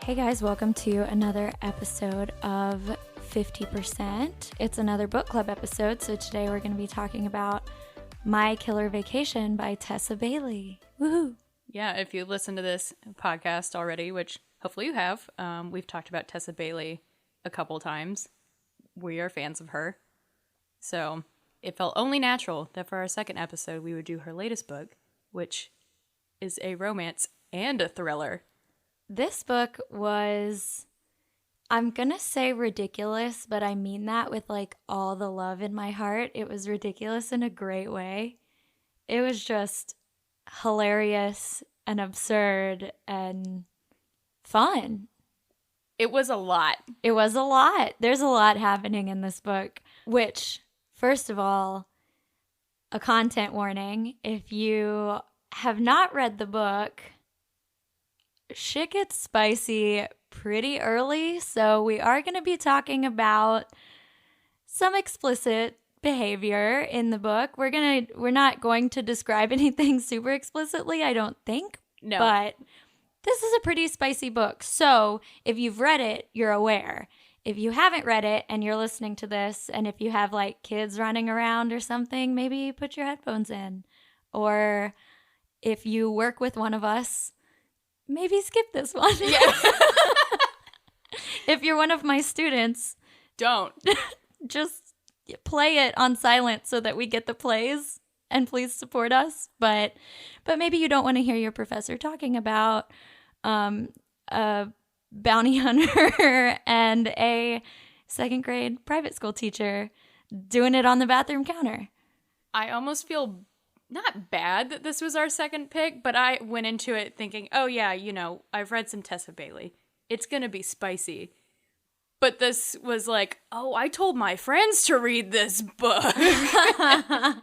Hey guys, welcome to another episode of 50%. It's another book club episode, so today we're going to be talking about My Killer Vacation by Tessa Bailey. Woohoo! Yeah, if you listen to this podcast already, which hopefully you have, we've talked about Tessa Bailey a couple times. We are fans of her. So it felt only natural that for our second episode we would do her latest book, which is a romance and a thriller. This book was, I'm going to say ridiculous, but I mean that with like all the love in my heart. It was ridiculous in a great way. It was just hilarious and absurd and fun. It was a lot. It was a lot. There's a lot happening in this book, which, first of all, a content warning. If you have not read the book, shit gets spicy pretty early, so we are going to be talking about some explicit behavior in the book. We're not going to describe anything super explicitly, I don't think. No. But this is a pretty spicy book. So, if you've read it, you're aware. If you haven't read it and you're listening to this, and if you have like kids running around or something, maybe put your headphones in. Or if you work with one of us, maybe skip this one. Yeah. If you're one of my students, don't. Just play it on silent so that we get the plays, and please support us. But maybe you don't want to hear your professor talking about a bounty hunter and a second grade private school teacher doing it on the bathroom counter. I almost feel not bad that this was our second pick, but I went into it thinking, oh yeah, I've read some Tessa Bailey. It's going to be spicy. But this was like, oh, I told my friends to read this book. Yeah,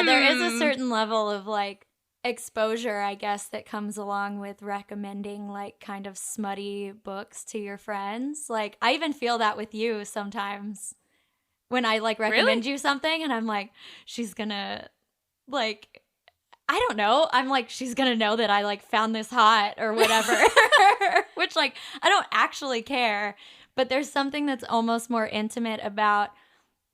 there is a certain level of like exposure, I guess, that comes along with recommending like kind of smutty books to your friends. Like, I even feel that with you sometimes when I like recommend you something and I'm like, she's gonna like, I don't know. I'm like, she's gonna know that I like found this hot or whatever. Which like, I don't actually care. But there's something that's almost more intimate about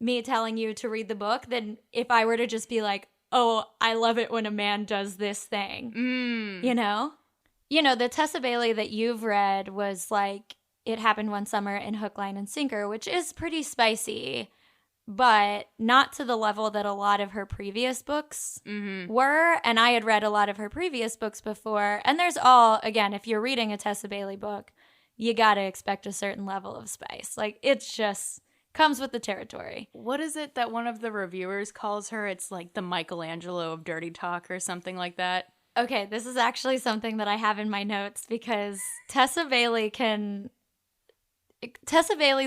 me telling you to read the book than if I were to just be like, oh, I love it when a man does this thing. You know? The Tessa Bailey that you've read was like, It Happened One Summer in Hook, Line, and Sinker, which is pretty spicy, but not to the level that a lot of her previous books were. And I had read a lot of her previous books before. And there's again, if you're reading a Tessa Bailey book, you got to expect a certain level of spice. Like, it's just comes with the territory. What is it that one of the reviewers calls her? It's like the Michelangelo of dirty talk or something like that. Okay, this is actually something that I have in my notes because Tessa Bailey's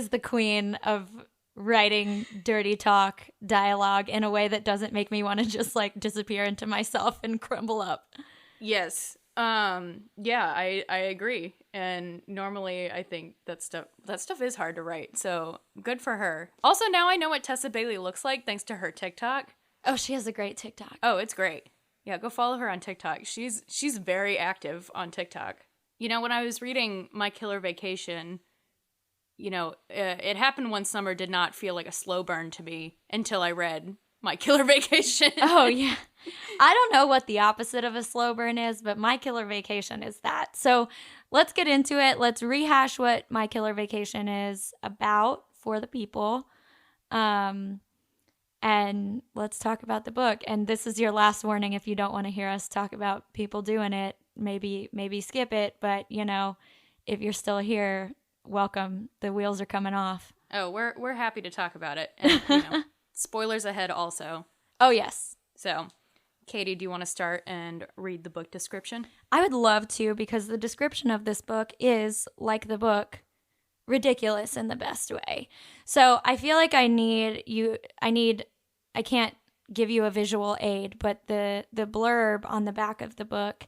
the queen of writing dirty talk dialogue in a way that doesn't make me want to just like disappear into myself and crumble up. Yes. Yeah, I agree. And normally I think that stuff is hard to write. So good for her. Also, now I know what Tessa Bailey looks like thanks to her TikTok. Oh, she has a great TikTok. Oh, it's great. Yeah, go follow her on TikTok. She's very active on TikTok. When I was reading My Killer Vacation, It Happened One Summer did not feel like a slow burn to me until I read My Killer Vacation. Oh, yeah. I don't know what the opposite of a slow burn is, but My Killer Vacation is that. So let's get into it. Let's rehash what My Killer Vacation is about for the people. And let's talk about the book. And this is your last warning if you don't want to hear us talk about people doing it. Maybe skip it. But, if you're still here, welcome. The wheels are coming off. Oh, we're happy to talk about it. And, spoilers ahead also. Oh, yes. So, Katie, do you want to start and read the book description? I would love to, because the description of this book is, like the book, ridiculous in the best way. So I feel like I can't give you a visual aid, but the blurb on the back of the book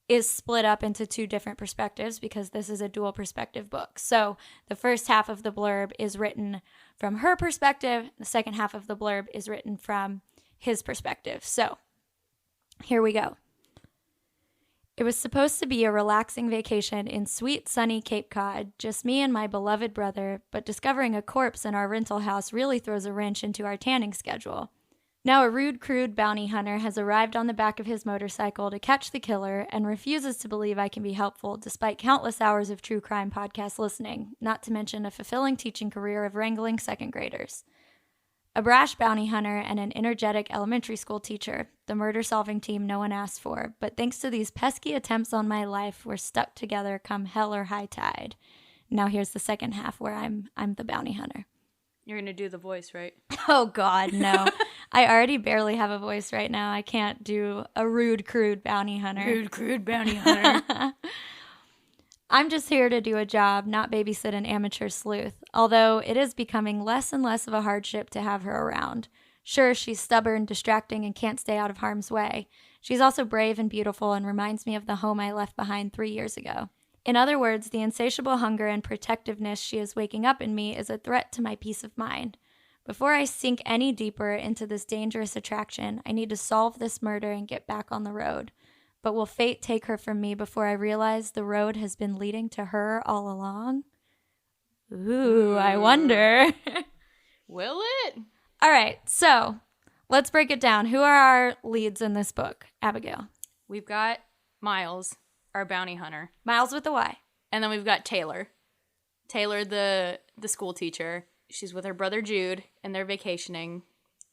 is split up into two different perspectives because this is a dual perspective book. So the first half of the blurb is written from her perspective. The second half of the blurb is written from his perspective. So here we go. It was supposed to be a relaxing vacation in sweet, sunny Cape Cod, just me and my beloved brother, but discovering a corpse in our rental house really throws a wrench into our tanning schedule. Now a rude, crude bounty hunter has arrived on the back of his motorcycle to catch the killer and refuses to believe I can be helpful despite countless hours of true crime podcast listening, not to mention a fulfilling teaching career of wrangling second graders. A brash bounty hunter and an energetic elementary school teacher, the murder-solving team no one asked for, but thanks to these pesky attempts on my life, we're stuck together come hell or high tide. Now here's the second half where I'm the bounty hunter. You're going to do the voice, right? Oh, God, no. I already barely have a voice right now. I can't do a rude, crude bounty hunter. Rude, crude bounty hunter. I'm just here to do a job, not babysit an amateur sleuth, although it is becoming less and less of a hardship to have her around. Sure, she's stubborn, distracting, and can't stay out of harm's way. She's also brave and beautiful and reminds me of the home I left behind 3 years ago. In other words, the insatiable hunger and protectiveness she is waking up in me is a threat to my peace of mind. Before I sink any deeper into this dangerous attraction, I need to solve this murder and get back on the road. But will fate take her from me before I realize the road has been leading to her all along? Ooh, I wonder. Will it? All right, so let's break it down. Who are our leads in this book, Abigail? We've got Miles, our bounty hunter. Miles with a Y. And then we've got Taylor. Taylor, the school teacher. She's with her brother Jude, and they're vacationing.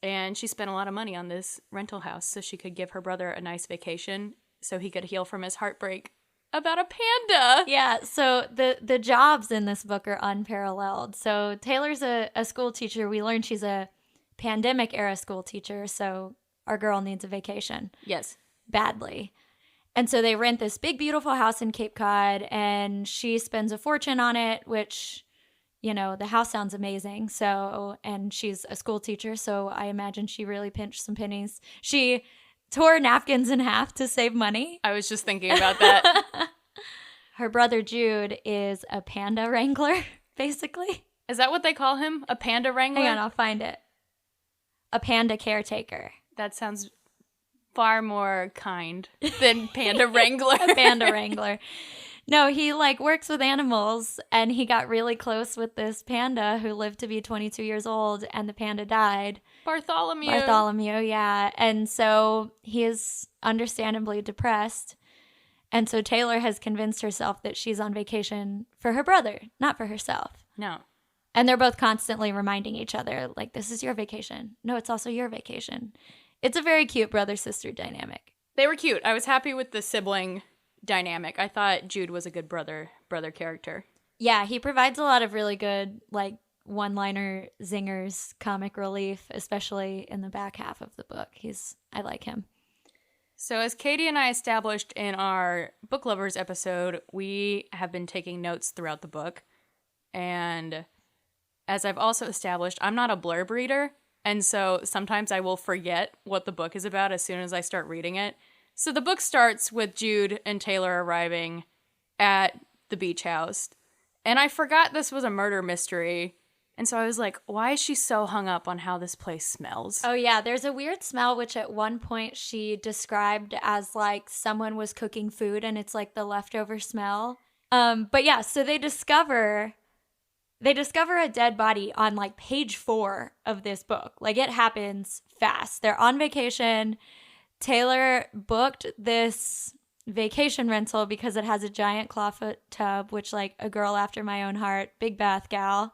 And she spent a lot of money on this rental house so she could give her brother a nice vacation so he could heal from his heartbreak about a panda. Yeah, so the jobs in this book are unparalleled. So Taylor's a school teacher. We learned she's a pandemic-era school teacher, so our girl needs a vacation. Yes. Badly. And so they rent this big, beautiful house in Cape Cod, and she spends a fortune on it, which, you know, the house sounds amazing. So, and she's a school teacher, so I imagine she really pinched some pennies. She tore napkins in half to save money. I was just thinking about that. Her brother Jude is a panda wrangler, basically. Is that what they call him? A panda wrangler? Hang on, I'll find it. A panda caretaker. That sounds far more kind than panda wrangler. A panda wrangler. No, he works with animals, and he got really close with this panda who lived to be 22 years old, and the panda died. Bartholomew, yeah. And so he is understandably depressed. And so Taylor has convinced herself that she's on vacation for her brother, not for herself. No. And they're both constantly reminding each other, this is your vacation. No, it's also your vacation. It's a very cute brother-sister dynamic. They were cute. I was happy with the sibling dynamic. I thought Jude was a good brother character. Yeah, he provides a lot of really good, one-liner zingers, comic relief, especially in the back half of the book. I like him. So as Katey and I established in our Book Lovers episode, we have been taking notes throughout the book. And as I've also established, I'm not a blurb reader. And so sometimes I will forget what the book is about as soon as I start reading it. So the book starts with Jude and Taylor arriving at the beach house. And I forgot this was a murder mystery. And so I was like, why is she so hung up on how this place smells? Oh, yeah. There's a weird smell, which at one point she described as someone was cooking food and it's the leftover smell. But yeah, so they discover a dead body on page 4 of this book. It happens fast. They're on vacation. Taylor booked this vacation rental because it has a giant clawfoot tub, which a girl after my own heart, big bath gal.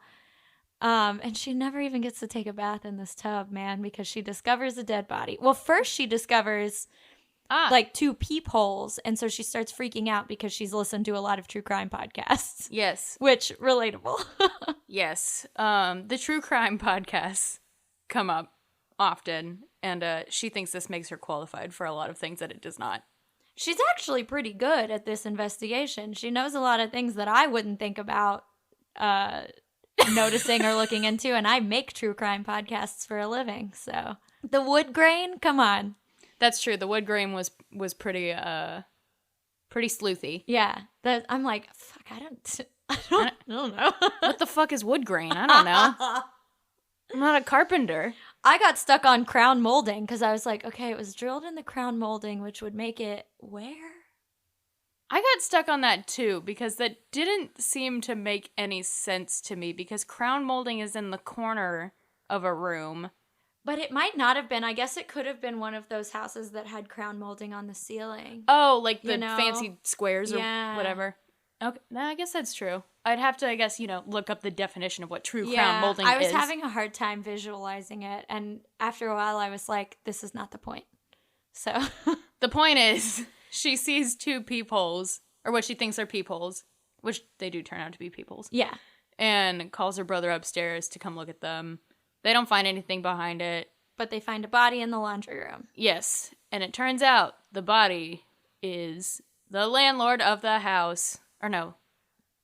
And she never even gets to take a bath in this tub, man, because she discovers a dead body. Well, first she discovers 2 peepholes, and so she starts freaking out because she's listened to a lot of true crime podcasts. Yes. Which, relatable. Yes. The true crime podcasts come up often, and she thinks this makes her qualified for a lot of things that it does not. She's actually pretty good at this investigation. She knows a lot of things that I wouldn't think about noticing or looking into, and I make true crime podcasts for a living, so. The wood grain? Come on. That's true. The wood grain was pretty sleuthy. Yeah. I'm fuck, I don't know. What the fuck is wood grain? I don't know. I'm not a carpenter. I got stuck on crown molding because I was okay, it was drilled in the crown molding, which would make it where? I got stuck on that too, because that didn't seem to make any sense to me, because crown molding is in the corner of a room. But it might not have been. I guess it could have been one of those houses that had crown molding on the ceiling. Oh, like the fancy squares or whatever. Okay, I guess that's true. I'd have to, I guess, look up the definition of what true crown molding is. I was having a hard time visualizing it, and after a while I was like, this is not the point. So the point is, she sees two peepholes, or what she thinks are peepholes, which they do turn out to be peepholes. Yeah. And calls her brother upstairs to come look at them. They don't find anything behind it. But they find a body in the laundry room. Yes. And it turns out the body is the landlord of the house. Or no,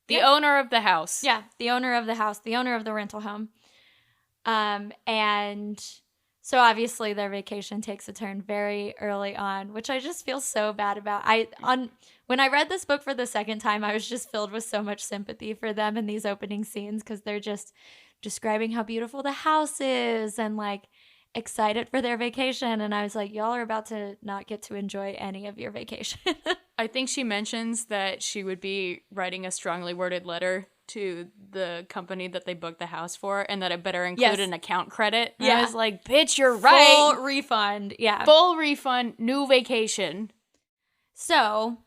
the owner of the house. Yeah, the owner of the house, the owner of the rental home. And so obviously their vacation takes a turn very early on, which I just feel so bad about. When I read this book for the second time, I was just filled with so much sympathy for them in these opening scenes, because they're just describing how beautiful the house is and like excited for their vacation. And I was like, y'all are about to not get to enjoy any of your vacation. I think she mentions that she would be writing a strongly worded letter to the company that they booked the house for, and that it better include an account credit. And I was like, bitch, you're right. Full refund. Yeah. Full refund, new vacation. So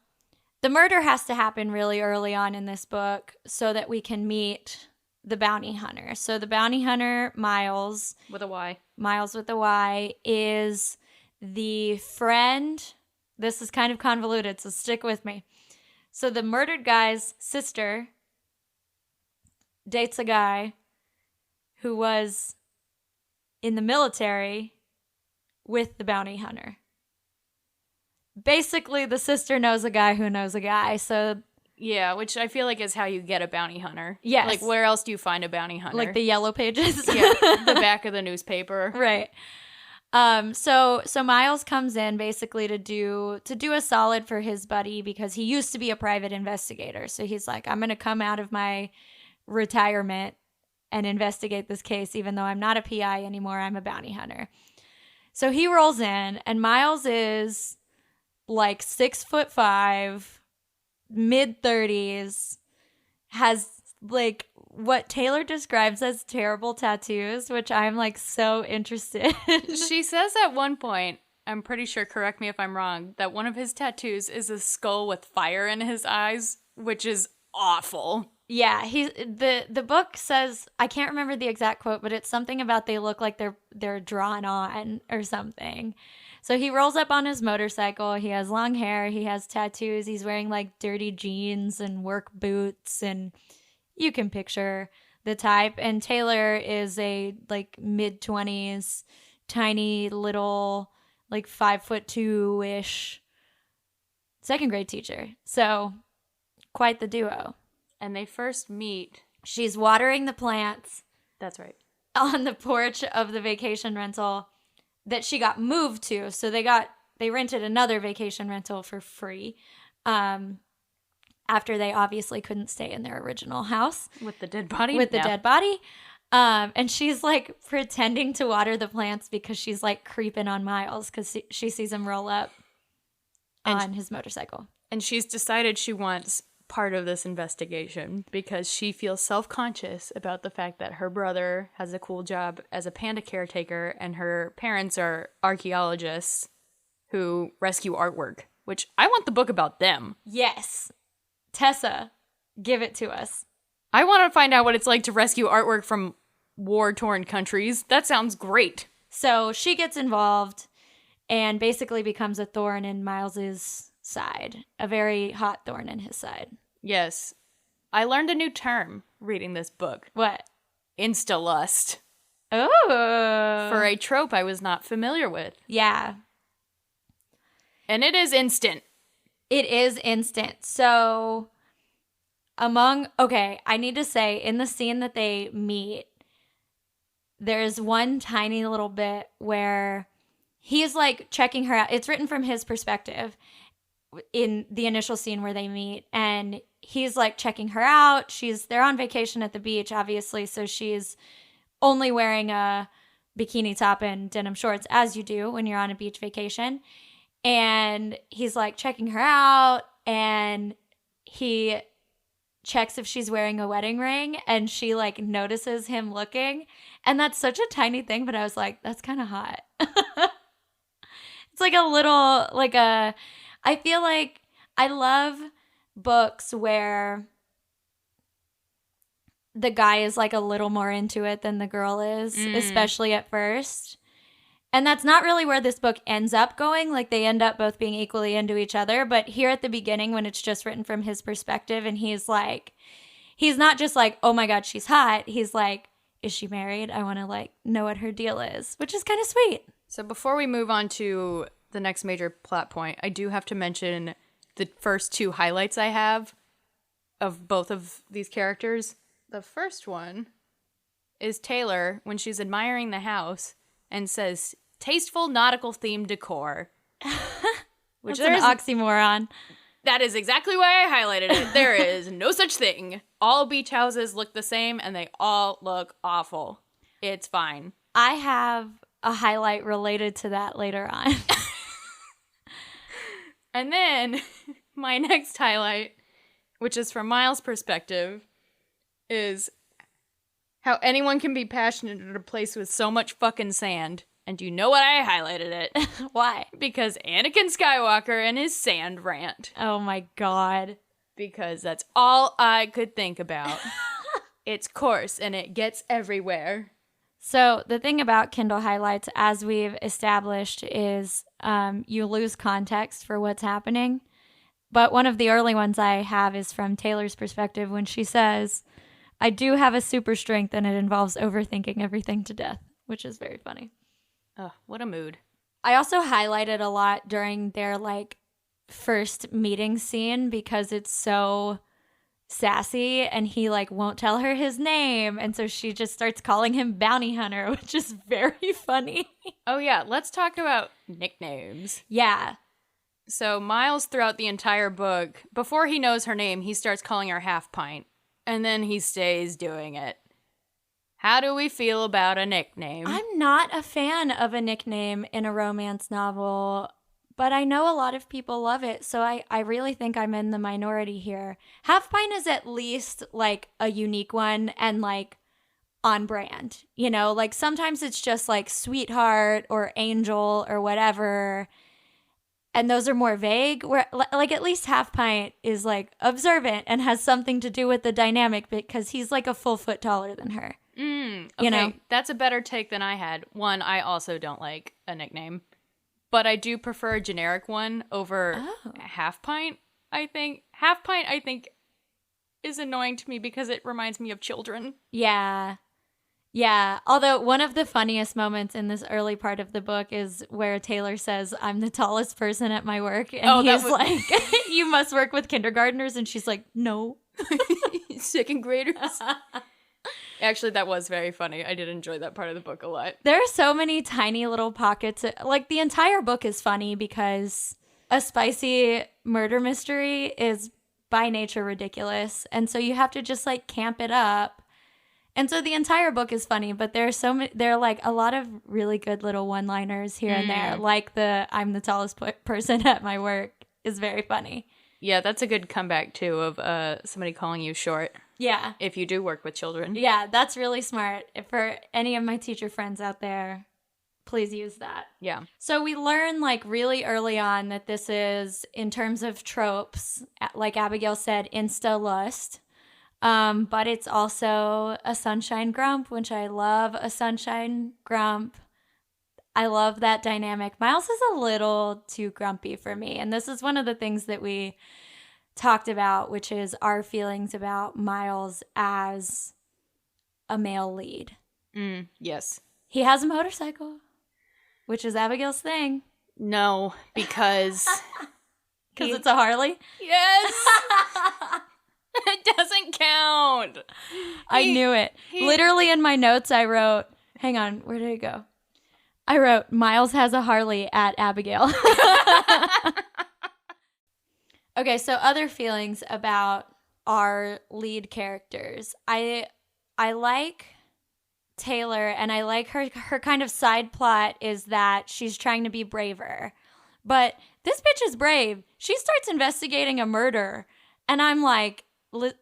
the murder has to happen really early on in this book so that we can meet the bounty hunter. So the bounty hunter, Miles. With a Y. Miles with a Y, is the friend. This is kind of convoluted, so stick with me. So the murdered guy's sister dates a guy who was in the military with the bounty hunter. Basically, the sister knows a guy who knows a guy, so... Yeah, which I feel like is how you get a bounty hunter. Yes. Like, where else do you find a bounty hunter? Like the yellow pages? Yeah, the back of the newspaper. Right. So Miles comes in basically to do a solid for his buddy, because he used to be a private investigator. So he's like, I'm going to come out of my retirement and investigate this case, even though I'm not a PI anymore. I'm a bounty hunter. So he rolls in, and Miles is like 6'5", mid-30s, has like what Taylor describes as terrible tattoos, which I'm like so interested. She says at one point, I'm pretty sure, correct me if I'm wrong, that one of his tattoos is a skull with fire in his eyes, which is awful. Yeah, the book says, I can't remember the exact quote, but it's something about they look like they're drawn on or something. So he rolls up on his motorcycle. He has long hair. He has tattoos. He's wearing like dirty jeans and work boots, and you can picture the type. And Taylor is a like mid-20s, tiny little, like 5'2" second grade teacher. So quite the duo. And they first meet. She's watering the plants. That's right. On the porch of the vacation rental that she got moved to. So they rented another vacation rental for free. After they obviously couldn't stay in their original house. With the dead body? With the dead body. And she's like pretending to water the plants because she's like creeping on Miles because she sees him roll up on his motorcycle. And she's decided she wants part of this investigation because she feels self-conscious about the fact that her brother has a cool job as a panda caretaker and her parents are archaeologists who rescue artwork, which I want the book about them. Yes. Tessa, give it to us. I want to find out what it's like to rescue artwork from war-torn countries. That sounds great. So she gets involved and basically becomes a thorn in Miles's side, a very hot thorn in his side. Yes. I learned a new term reading this book. What? Insta-lust. Oh. For a trope I was not familiar with. Yeah. And it is instant. It is instant. So I need to say, in the scene that they meet, there's one tiny little bit where he's like checking her out. It's written from his perspective in the initial scene where they meet, and he's like checking her out. They're on vacation at the beach, obviously, so she's only wearing a bikini top and denim shorts, as you do when you're on a beach vacation. And he's like checking her out, and he checks if she's wearing a wedding ring, and she like notices him looking, and that's such a tiny thing, but I was like, that's kind of hot. It's like a little, like I feel like I love books where the guy is like a little more into it than the girl is, especially at first. And that's not really where this book ends up going. Like, they end up both being equally into each other. But here at the beginning, when it's just written from his perspective, and he's like, he's not just like, oh my God, she's hot. He's like, is she married? I want to like know what her deal is, which is kind of sweet. So before we move on to the next major plot point, I do have to mention the first two highlights I have of both of these characters. The first one is Taylor when she's admiring the house and says, tasteful nautical themed decor. Which is an oxymoron. That is exactly why I highlighted it. There is no such thing. All beach houses look the same and they all look awful. It's fine. I have a highlight related to that later on. And then my next highlight, which is from Miles' perspective, is how anyone can be passionate at a place with so much fucking sand. And you know what? I highlighted it. Why? Because Anakin Skywalker and his sand rant. Oh my God. Because that's all I could think about. It's coarse and it gets everywhere. So the thing about Kindle highlights, as we've established, is you lose context for what's happening. But one of the early ones I have is from Taylor's perspective when she says, I do have a super strength and it involves overthinking everything to death, which is very funny. Oh, what a mood. I also highlighted a lot during their like first meeting scene because it's so sassy and he like won't tell her his name, and so she just starts calling him Bounty Hunter, which is very funny. Oh yeah, let's talk about nicknames. Yeah. So Miles, throughout the entire book, before he knows her name, he starts calling her Half Pint, and then he stays doing it. How do we feel about a nickname? I'm not a fan of a nickname in a romance novel, but I know a lot of people love it, so I really think I'm in the minority here. Half Pint is at least like a unique one and like on brand, you know? Like sometimes it's just like sweetheart or angel or whatever, and those are more vague. Where like at least Half Pint is like observant and has something to do with the dynamic because he's like a full foot taller than her. Okay, you know? That's a better take than I had. One, I also don't like a nickname, but I do prefer a generic one over Half Pint, I think. Half Pint, I think, is annoying to me because it reminds me of children. Yeah. Yeah. Although one of the funniest moments in this early part of the book is where Taylor says, I'm the tallest person at my work. And he's like, you must work with kindergartners. And she's like, no. Second graders. Actually, that was very funny. I did enjoy that part of the book a lot. There are so many tiny little pockets. Like, the entire book is funny because a spicy murder mystery is by nature ridiculous. And so you have to just, like, camp it up. And so the entire book is funny, but there are like a lot of really good little one-liners here and there. Like the I'm the tallest person at my work is very funny. Yeah, that's a good comeback, too, of somebody calling you short. Yeah. If you do work with children. Yeah, that's really smart. For any of my teacher friends out there, please use that. Yeah. So we learn like really early on that this is, in terms of tropes, like Abigail said, insta-lust. But it's also a sunshine grump, which I love a sunshine grump. I love that dynamic. Miles is a little too grumpy for me. And this is one of the things that we talked about, which is our feelings about Miles as a male lead. Yes. He has a motorcycle, which is Abigail's thing. No, because... Because it's a Harley? Yes! It doesn't count. I knew it. Literally in my notes I wrote, hang on, where did it go? I wrote, Miles has a Harley at Abigail. Okay, so other feelings about our lead characters. I like Taylor, and I like her kind of side plot is that she's trying to be braver. But this bitch is brave. She starts investigating a murder. And I'm like,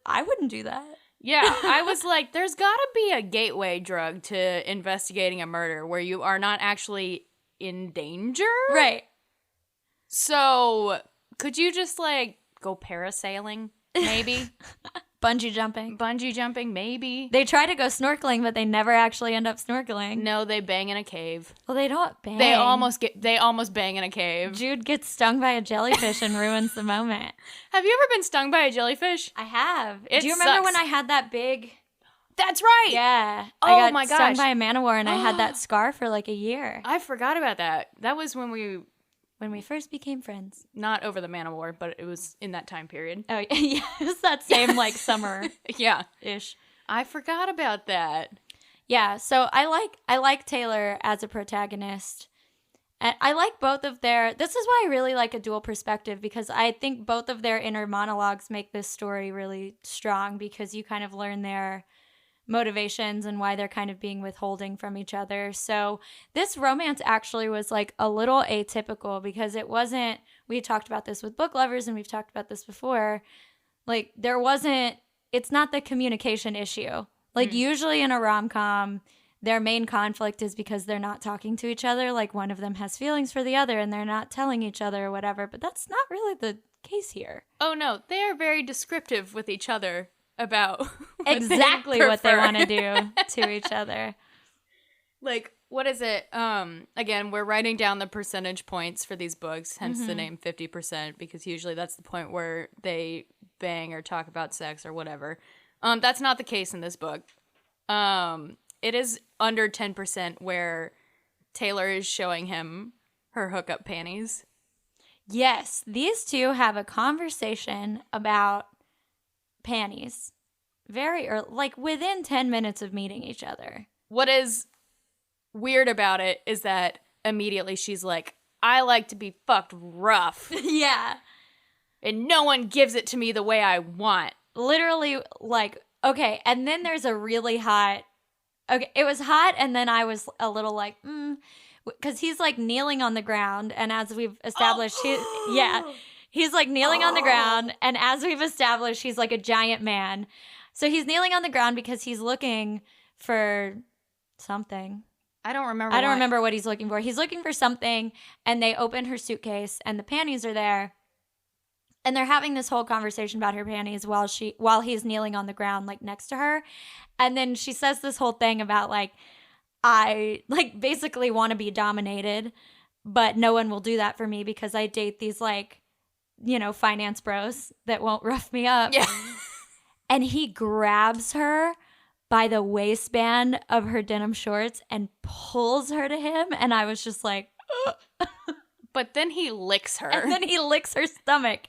I wouldn't do that. Yeah, I was like, there's got to be a gateway drug to investigating a murder where you are not actually in danger. Right. So, could you just, like, go parasailing, maybe? Bungee jumping. Bungee jumping, maybe. They try to go snorkeling, but they never actually end up snorkeling. No, they bang in a cave. Well, they don't bang. They almost bang in a cave. Jude gets stung by a jellyfish and ruins the moment. Have you ever been stung by a jellyfish? I have. It Do you remember sucks. when I had that big... That's right! Yeah. Oh I got my stung gosh. by a man-o-war and I had that scar for like a year. I forgot about that. That was when we first became friends. not over the Man-o-War, but it was in that time period. Oh, yeah. It was that same like summer. Yeah. Ish. I forgot about that. Yeah, so I like Taylor as a protagonist. And I like both of their... This is why I really like a dual perspective, because I think both of their inner monologues make this story really strong, because you kind of learn their motivations and why they're kind of being withholding from each other. So this romance actually was like a little atypical, because it wasn't... We talked about this with book lovers, and we've talked about this before. Like, there wasn't... It's not the communication issue. Like, usually in a rom-com, their main conflict is because they're not talking to each other. Like, one of them has feelings for the other and they're not telling each other or whatever. But that's not really the case here. Oh, no. They are very descriptive with each other about exactly what they want to do to each other. Like, what is it? Again, we're writing down the percentage points for these books, hence the name 50%, because usually that's the point where they bang or talk about sex or whatever. That's not the case in this book. It is under 10% where Taylor is showing him her hookup panties. Yes, these two have a conversation about panties very early, like within 10 minutes of meeting each other. What is weird about it is that immediately she's like, I like to be fucked rough. Yeah. And no one gives it to me the way I want. Literally, like, okay, and then there's a really hot... Okay, it was hot, and then I was a little like, because he's like kneeling on the ground, and as we've established, he's like kneeling on the ground, and as we've established, he's like a giant man. So he's kneeling on the ground because he's looking for something. I don't remember. I don't remember what he's looking for. He's looking for something, and they open her suitcase, and the panties are there. And they're having this whole conversation about her panties while he's kneeling on the ground, like, next to her. And then she says this whole thing about, like, I, like, basically want to be dominated, but no one will do that for me because I date these, like, you know, finance bros that won't rough me up. Yeah. And he grabs her by the waistband of her denim shorts and pulls her to him. And I was just like... But then he licks her. And then he licks her stomach.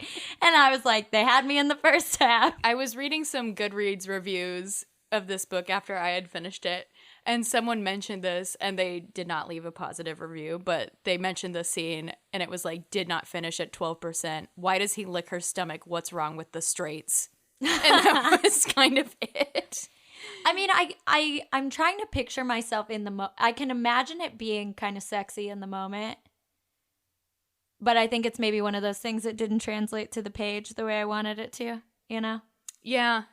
And I was like, they had me in the first half. I was reading some Goodreads reviews of this book after I had finished it. And someone mentioned this, and they did not leave a positive review, but they mentioned the scene, and it was like, did not finish at 12%. Why does he lick her stomach? What's wrong with the straights? And that was kind of it. I mean, I'm trying to picture myself in the I can imagine it being kind of sexy in the moment. But I think it's maybe one of those things that didn't translate to the page the way I wanted it to, you know? Yeah.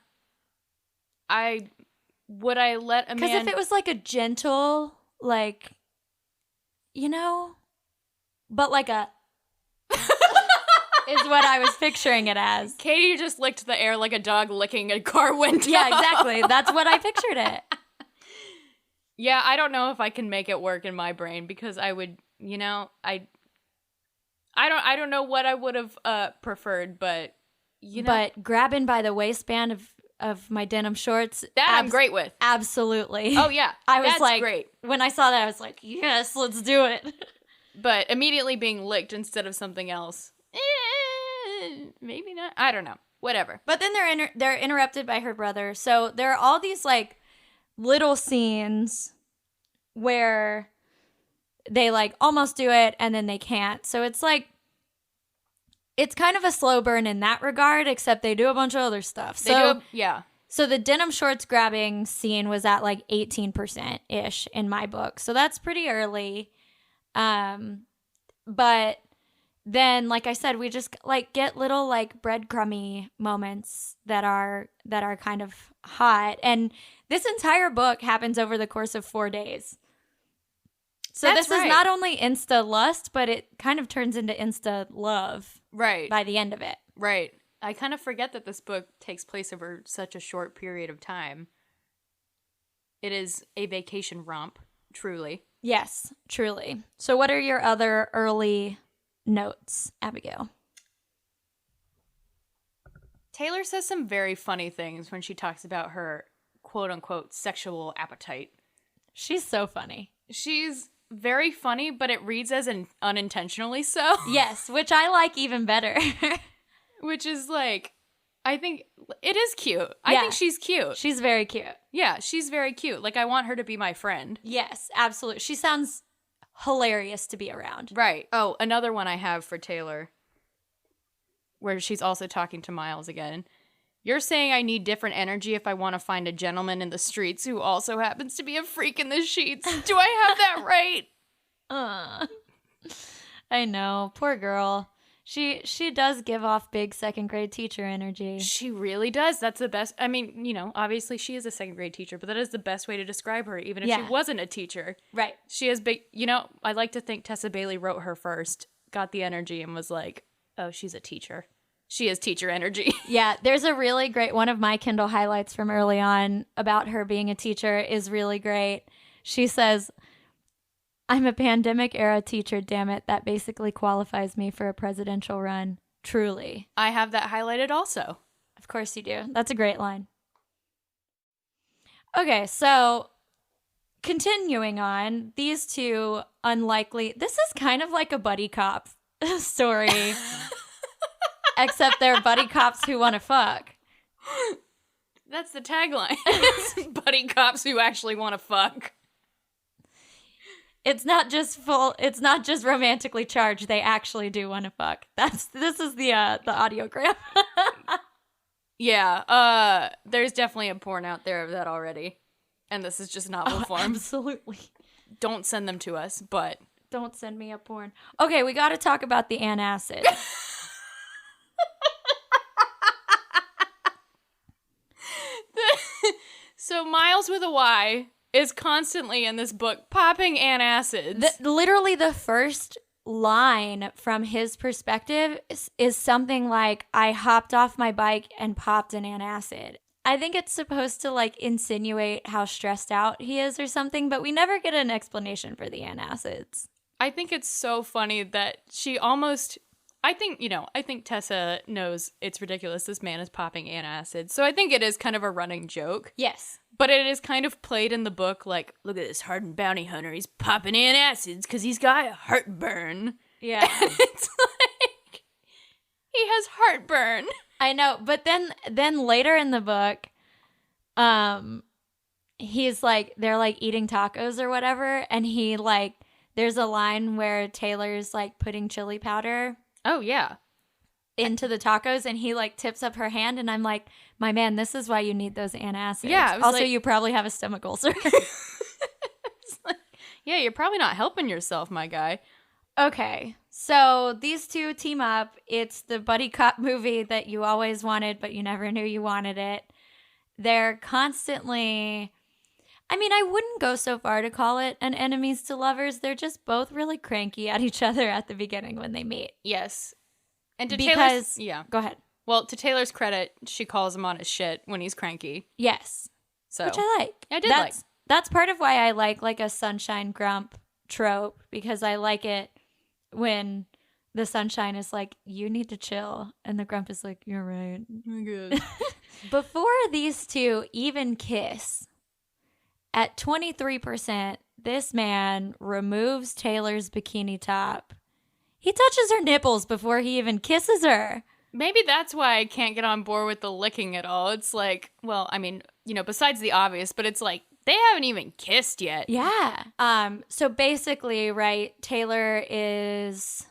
Would I let a man... Because if it was like a gentle, like, you know, but like a... is what I was picturing it as. Katey just licked the air like a dog licking a car window. Yeah, exactly. That's what I pictured it. Yeah, I don't know if I can make it work in my brain because I would, you know, I don't know what I would have preferred, but you know. But grabbing by the waistband of my denim shorts, that I'm great with. Absolutely. Oh yeah, I was that's like, great. When I saw that, I was like, yes, let's do it. But immediately being licked instead of something else, maybe not. I don't know. Whatever. But then they're interrupted by her brother. So there are all these like little scenes where they like almost do it and then they can't. So it's like, it's kind of a slow burn in that regard, except they do a bunch of other stuff. So the denim shorts grabbing scene was at like 18%-ish in my book. So that's pretty early. But then, like I said, we just like get little like breadcrumby moments that are kind of hot. And this entire book happens over the course of 4 days. So That's this right. is not only insta lust, but it kind of turns into insta love Right. by the end of it. Right. I kind of forget that this book takes place over such a short period of time. It is a vacation romp, truly. Yes, truly. So what are your other early notes, Abigail? Taylor says some very funny things when she talks about her quote-unquote sexual appetite. She's so funny. She's very funny, but it reads as unintentionally so. Yes, which I like even better. Which is like, I think it is cute. Yeah. I think she's cute. She's very cute. Yeah, she's very cute. Like, I want her to be my friend. Yes, absolutely. She sounds hilarious to be around. Right. Oh, another one I have for Taylor, where she's also talking to Miles again. You're saying I need different energy if I want to find a gentleman in the streets who also happens to be a freak in the sheets. Do I have that right? I know. Poor girl. She does give off big second grade teacher energy. She really does. That's the best. I mean, you know, obviously she is a second grade teacher, but that is the best way to describe her, even if she wasn't a teacher. Right. She has big, you know, I like to think Tessa Bailey wrote her first, got the energy, and was like, oh, she's a teacher. She has teacher energy. Yeah, there's a really great one of my Kindle highlights from early on about her being a teacher is really great. She says, I'm a pandemic era teacher, damn it. That basically qualifies me for a presidential run. Truly. I have that highlighted also. Of course you do. That's a great line. Okay, so continuing on, these two unlikely, this is kind of like a buddy cop story, except they're buddy cops who want to fuck. That's the tagline. Buddy cops who actually want to fuck. It's not just romantically charged. They actually do want to fuck. This is the audiogram. Yeah, there's definitely a porn out there of that already. And this is just novel form. Absolutely. Don't send them to us, but don't send me a porn. Okay, we got to talk about the antacid. So Miles with a Y is constantly in this book popping antacids. Literally the first line from his perspective is something like, I hopped off my bike and popped an antacid. I think it's supposed to like insinuate how stressed out he is or something, but we never get an explanation for the antacids. I think it's so funny that she almost... I think Tessa knows it's ridiculous this man is popping antacids. So I think it is kind of a running joke. Yes. But it is kind of played in the book like, look at this hardened bounty hunter. He's popping antacids because he's got heartburn. Yeah. And it's like, he has heartburn. I know. But then later in the book, he's like, they're like eating tacos or whatever. And he like, there's a line where Taylor's like putting chili powder. Oh, yeah. Into the tacos, and he like tips up her hand, and I'm like, my man, this is why you need those antacids. Yeah. Also, you probably have a stomach ulcer. Like, yeah, you're probably not helping yourself, my guy. Okay, so these two team up. It's the buddy cop movie that you always wanted, but you never knew you wanted it. They're constantly... I mean, I wouldn't go so far to call it an enemies to lovers. They're just both really cranky at each other at the beginning when they meet. Yes. And to Taylor's... Yeah. Go ahead. Well, to Taylor's credit, she calls him on his shit when he's cranky. Yes. So which I like. I did like. That's part of why I like a sunshine grump trope, because I like it when the sunshine is like, you need to chill. And the grump is like, you're right. I'm good. Before these two even kiss... At 23%, this man removes Taylor's bikini top. He touches her nipples before he even kisses her. Maybe that's why I can't get on board with the licking at all. It's like, well, I mean, you know, besides the obvious, but it's like, they haven't even kissed yet. Yeah. So basically, right, Taylor is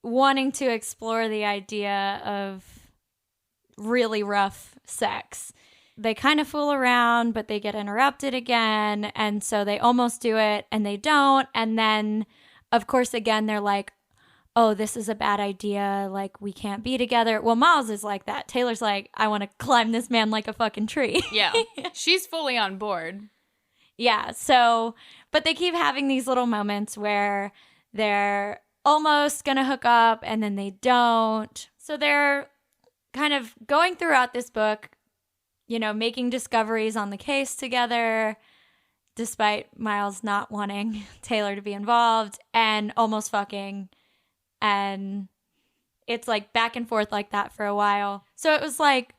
wanting to explore the idea of really rough sex. They kind of fool around, but they get interrupted again. And so they almost do it and they don't. And then, of course, again, they're like, oh, this is a bad idea. Like, we can't be together. Well, Miles is like that. Taylor's like, I want to climb this man like a fucking tree. Yeah. She's fully on board. Yeah. So, but they keep having these little moments where they're almost going to hook up and then they don't. So they're kind of going throughout this book, you know, making discoveries on the case together, despite Miles not wanting Taylor to be involved, and almost fucking. And it's like back and forth like that for a while. So it was like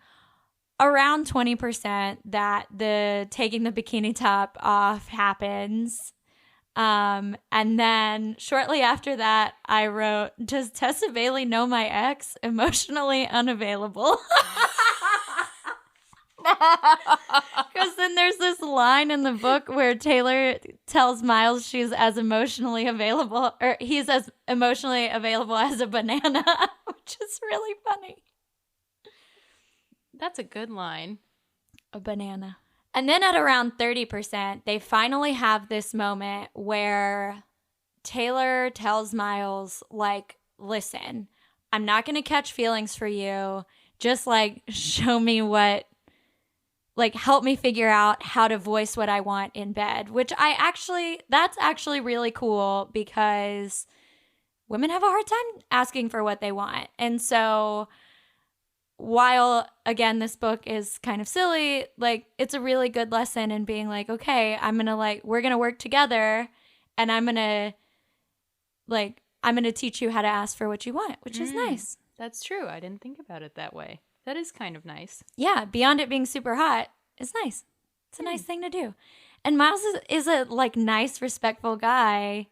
around 20% that the taking the bikini top off happens. And then shortly after that, I wrote, does Tessa Bailey know my ex? Emotionally unavailable. Because then there's this line in the book where Taylor tells Miles she's as emotionally available, or he's as emotionally available as a banana, which is really funny. That's a good line. A banana. And then at around 30%, they finally have this moment where Taylor tells Miles, like, listen, I'm not going to catch feelings for you. Just, like, show me what, like, help me figure out how to voice what I want in bed, which that's actually really cool because women have a hard time asking for what they want. And so while, again, this book is kind of silly, like, it's a really good lesson in being like, okay, we're going to work together and I'm going to teach you how to ask for what you want, which is nice. That's true. I didn't think about it that way. That is kind of nice. Yeah, beyond it being super hot, it's nice. It's a nice thing to do. And Miles is a, like, nice, respectful guy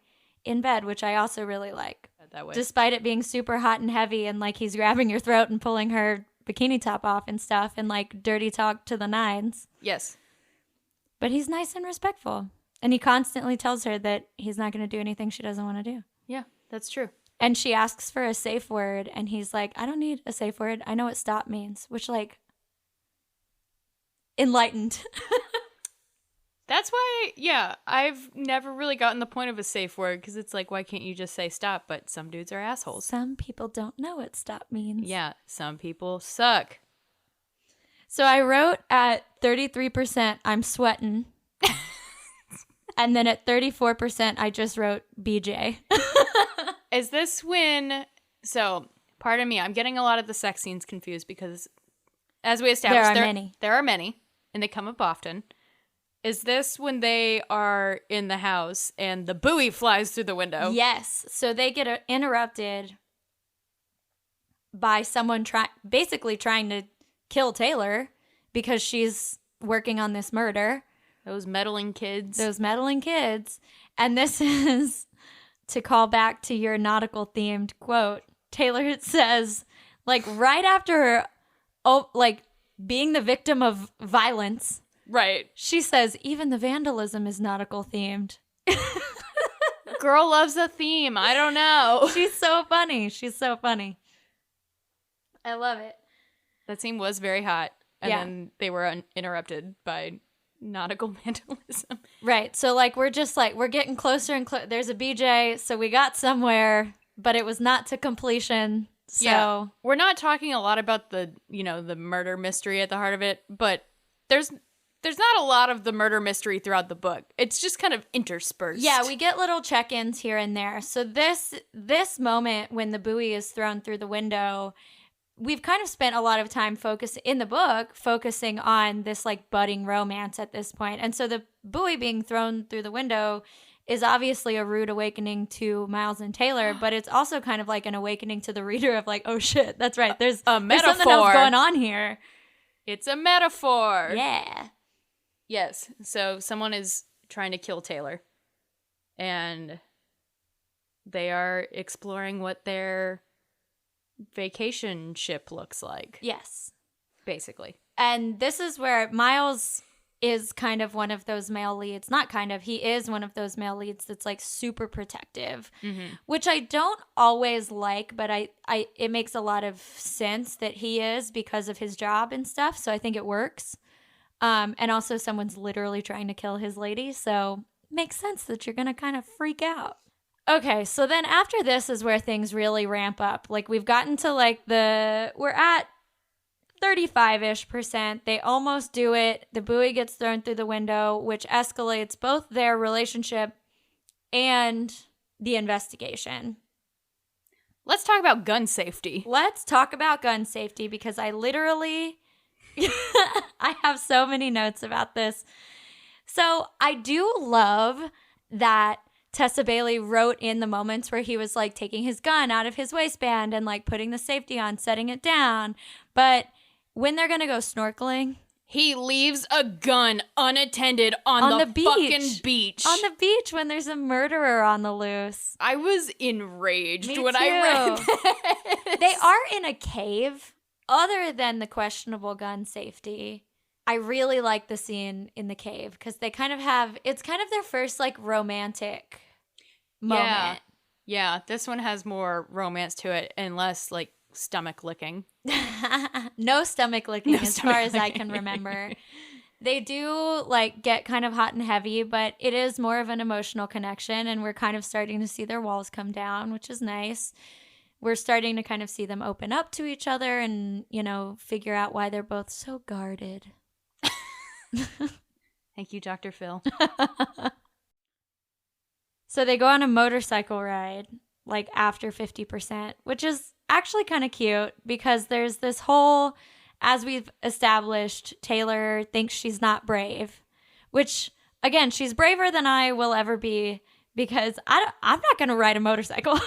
in bed, which I also really like. That way. Despite it being super hot and heavy and, like, he's grabbing your throat and pulling her bikini top off and stuff and, like, dirty talk to the nines. Yes. But he's nice and respectful. And he constantly tells her that he's not going to do anything she doesn't want to do. Yeah, that's true. And she asks for a safe word, and he's like, I don't need a safe word. I know what stop means, which, like, enlightened. That's why, yeah, I've never really gotten the point of a safe word because it's like, why can't you just say stop? But some dudes are assholes. Some people don't know what stop means. Yeah, some people suck. So I wrote at 33%, I'm sweating. And then at 34%, I just wrote BJ. Is this when, so pardon me, I'm getting a lot of the sex scenes confused because as we established, there are many, and they come up often. Is this when they are in the house and the buoy flies through the window? Yes. So they get interrupted by someone basically trying to kill Taylor because she's working on this murder. Those meddling kids. And this is to call back to your nautical themed quote. Taylor says, like, right after being the victim of violence. Right. She says, even the vandalism is nautical themed. Girl loves a theme. I don't know. She's so funny. I love it. That scene was very hot. And Yeah. then they were interrupted by nautical vandalism. Right. So, like, we're getting closer and closer. There's a BJ, so we got somewhere, but it was not to completion. So yeah. We're not talking a lot about the murder mystery at the heart of it, but there's not a lot of the murder mystery throughout the book. It's just kind of interspersed. Yeah, we get little check-ins here and there. So this moment when the buoy is thrown through the window, we've kind of spent a lot of time focusing on this, like, budding romance at this point. And so the buoy being thrown through the window is obviously a rude awakening to Miles and Taylor, but it's also kind of like an awakening to the reader of, like, oh shit, that's right. There's something else going on here. It's a metaphor. Yeah. Yes. So someone is trying to kill Taylor. And they are exploring what their vacation ship looks like. Yes. Basically. And this is where Miles is kind of one of those male leads. Not kind of. He is one of those male leads that's, like, super protective, which I don't always like, but it makes a lot of sense that he is because of his job and stuff. So I think it works. And also someone's literally trying to kill his lady. So makes sense that you're going to kind of freak out. Okay, so then after this is where things really ramp up. Like, we've gotten to like we're at 35-ish%. They almost do it. The buoy gets thrown through the window, which escalates both their relationship and the investigation. Let's talk about gun safety. Let's talk about gun safety because I literally, I have so many notes about this. So I do love that Tessa Bailey wrote in the moments where he was like taking his gun out of his waistband and like putting the safety on, setting it down. But when they're going to go snorkeling, he leaves a gun unattended on the beach. Fucking beach. On the beach when there's a murderer on the loose. I was enraged Me when too. I read this. They are in a cave. Other than the questionable gun safety, I really like the scene in the cave because they kind of have, it's kind of their first like romantic moment. Yeah, this one has more romance to it and less like stomach licking. No stomach licking as far as I can remember. They do like get kind of hot and heavy, but it is more of an emotional connection and we're kind of starting to see their walls come down, which is nice. We're starting to kind of see them open up to each other and, you know, figure out why they're both so guarded. Thank you, Dr. Phil. So they go on a motorcycle ride like after 50%, which is actually kind of cute because there's this whole, as we've established, Taylor thinks she's not brave, which again, she's braver than I will ever be because I'm not going to ride a motorcycle.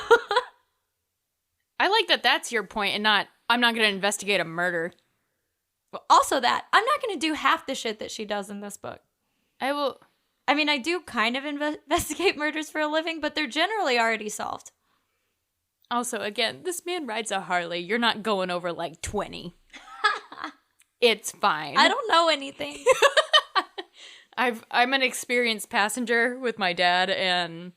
I like that that's your point and not, I'm not going to investigate a murder. Also that, I'm not going to do half the shit that she does in this book. I will. I mean, I do kind of investigate murders for a living, but they're generally already solved. Also, again, this man rides a Harley. You're not going over like 20. It's fine. I don't know anything. I'm an experienced passenger with my dad, and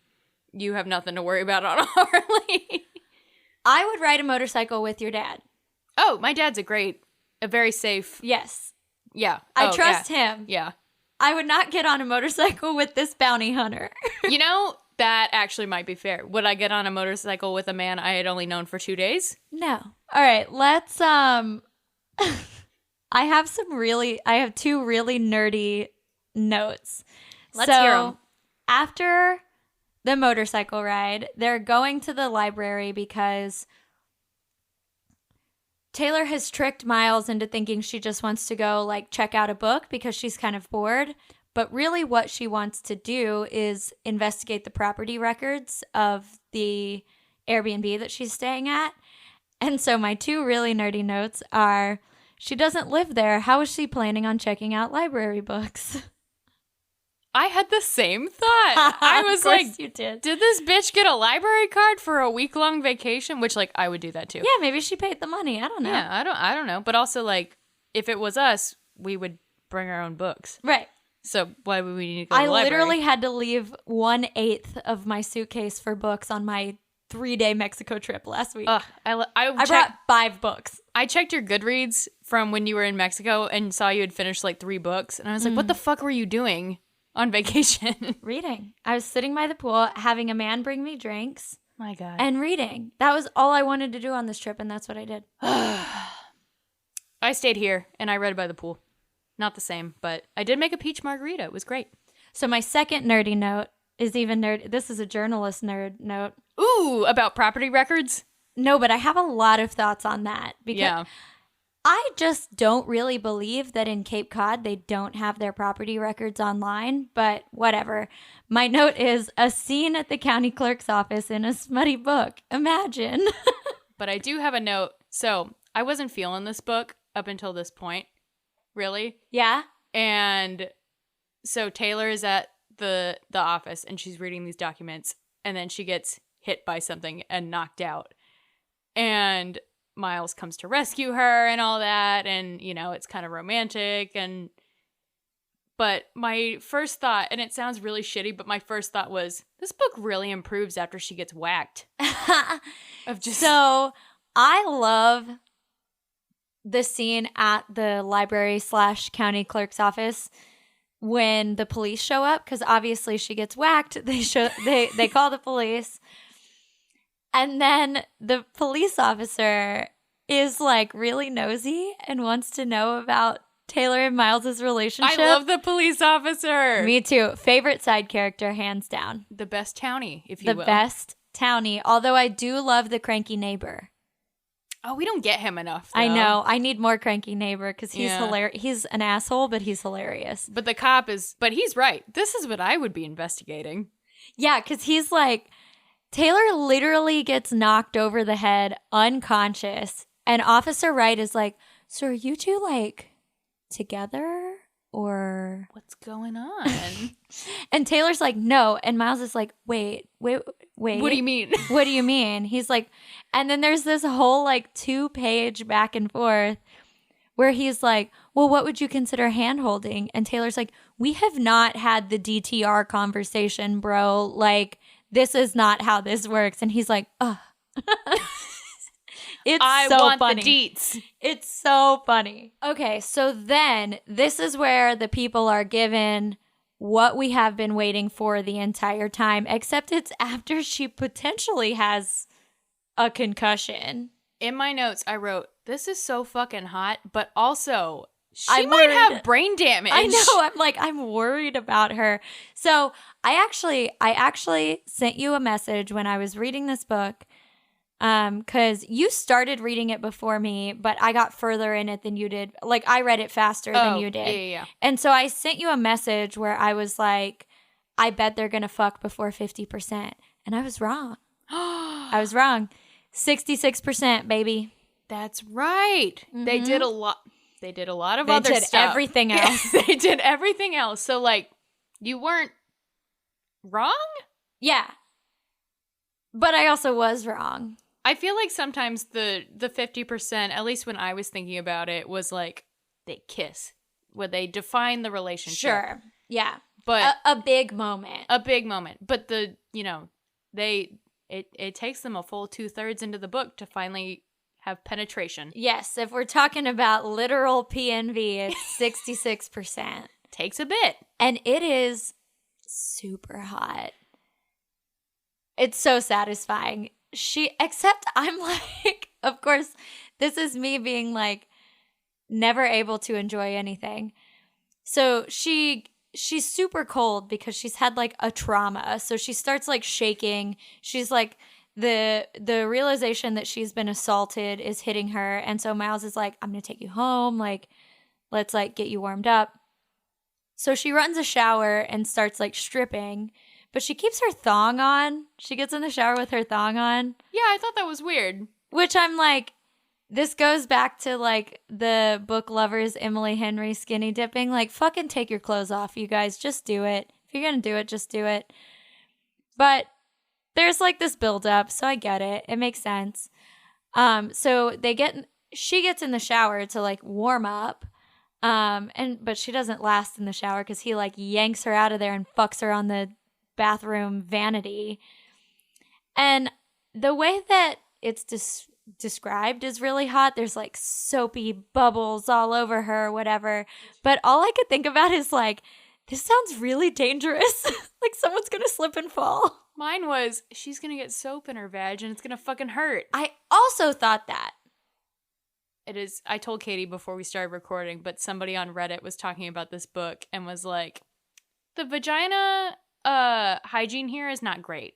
you have nothing to worry about on a Harley. I would ride a motorcycle with your dad. Oh, my dad's a very safe. Yes. Yeah. I trust him. Yeah. I would not get on a motorcycle with this bounty hunter. You know, that actually might be fair. Would I get on a motorcycle with a man I had only known for 2 days? No. All right, let's I have two really nerdy notes. Let's hear 'em. After the motorcycle ride, they're going to the library because Taylor has tricked Miles into thinking she just wants to go like check out a book because she's kind of bored. But really what she wants to do is investigate the property records of the Airbnb that she's staying at. And so my two really nerdy notes are, she doesn't live there. How is she planning on checking out library books? I had the same thought. I was like, you did this bitch get a library card for a week-long vacation? Which, like, I would do that too. Yeah, maybe she paid the money. I don't know. Yeah, I don't know. But also, like, if it was us, we would bring our own books. Right. So why would we need to go to the library? I literally had to leave 1/8 of my suitcase for books on my 3-day Mexico trip last week. I brought 5 books. I checked your Goodreads from when you were in Mexico and saw you had finished like 3 books. And I was like, what the fuck were you doing on vacation? Reading. I was sitting by the pool, having a man bring me drinks. My God. And reading. That was all I wanted to do on this trip, and that's what I did. I stayed here, and I read by the pool. Not the same, but I did make a peach margarita. It was great. So my second nerdy note is even nerd. This is a journalist nerd note. Ooh, about property records? No, but I have a lot of thoughts on that. Because I just don't really believe that in Cape Cod they don't have their property records online, but whatever. My note is a scene at the county clerk's office in a smutty book. Imagine. But I do have a note. So I wasn't feeling this book up until this point. Really? Yeah. And so Taylor is at the office and she's reading these documents and then she gets hit by something and knocked out. And Miles comes to rescue her and all that, and you know, it's kind of romantic. But my first thought, and it sounds really shitty, but my first thought was, this book really improves after she gets whacked. So I love the scene at the library / county clerk's office when the police show up, because obviously she gets whacked. They call the police. And then the police officer is like really nosy and wants to know about Taylor and Miles's relationship. I love the police officer. Me too. Favorite side character, hands down. The best townie, if you will. The best townie. Although I do love the cranky neighbor. Oh, we don't get him enough, though. I know. I need more cranky neighbor because he's hilarious. He's an asshole, but he's hilarious. But the cop is... But he's right. This is what I would be investigating. Yeah, because he's like... Taylor literally gets knocked over the head, unconscious. And Officer Wright is like, so are you two, like, together? Or... What's going on? And Taylor's like, no. And Miles is like, wait. What do you mean? What do you mean? He's like... And then there's this whole, like, 2-page back and forth where he's like, well, what would you consider hand-holding? And Taylor's like, we have not had the DTR conversation, bro. Like, this is not how this works. And he's like, ugh. I want funny. The deets. It's so funny. Okay, so then this is where the people are given what we have been waiting for the entire time, except it's after she potentially has a concussion. In my notes, I wrote, this is so fucking hot, but also she might have brain damage. I know. I'm worried about her. So I actually sent you a message when I was reading this book. Because you started reading it before me, but I got further in it than you did. Like, I read it faster than you did. Yeah. And so I sent you a message where I was like, I bet they're going to fuck before 50%. And I was wrong. I was wrong. 66%, baby. That's right. Mm-hmm. They did a lot. They did a lot of other stuff. They did everything else. They did everything else. So, like, you weren't wrong? Yeah. But I also was wrong. I feel like sometimes the 50%, at least when I was thinking about it, was like they kiss, where they define the relationship. Sure. Yeah. But a big moment. A big moment. But it takes them a full 2/3 into the book to finally have penetration. Yes. If we're talking about literal PNV, it's 66%. Takes a bit. And it is super hot. It's so satisfying. Except I'm like, of course, this is me being like never able to enjoy anything. So she's super cold because she's had like a trauma. So she starts like shaking. She's like, the realization that she's been assaulted is hitting her. And so Miles is like, I'm going to take you home. Like, let's like get you warmed up. So she runs a shower and starts like stripping. But she keeps her thong on. She gets in the shower with her thong on. Yeah, I thought that was weird. Which I'm like, this goes back to like the book lovers Emily Henry skinny dipping. Like, fucking take your clothes off, you guys. Just do it. If you're going to do it, just do it. But there's like this buildup, so I get it. It makes sense. So she gets in the shower to like warm up. But she doesn't last in the shower because he like yanks her out of there and fucks her on the bathroom vanity. And the way that it's described is really hot. There's like soapy bubbles all over her, whatever. But all I could think about is like, this sounds really dangerous. Like someone's gonna slip and fall. Mine was, she's gonna get soap in her vag and it's gonna fucking hurt. I also thought that. It is. I told Katie before we started recording, but somebody on Reddit was talking about this book and was like, the vagina hygiene here is not great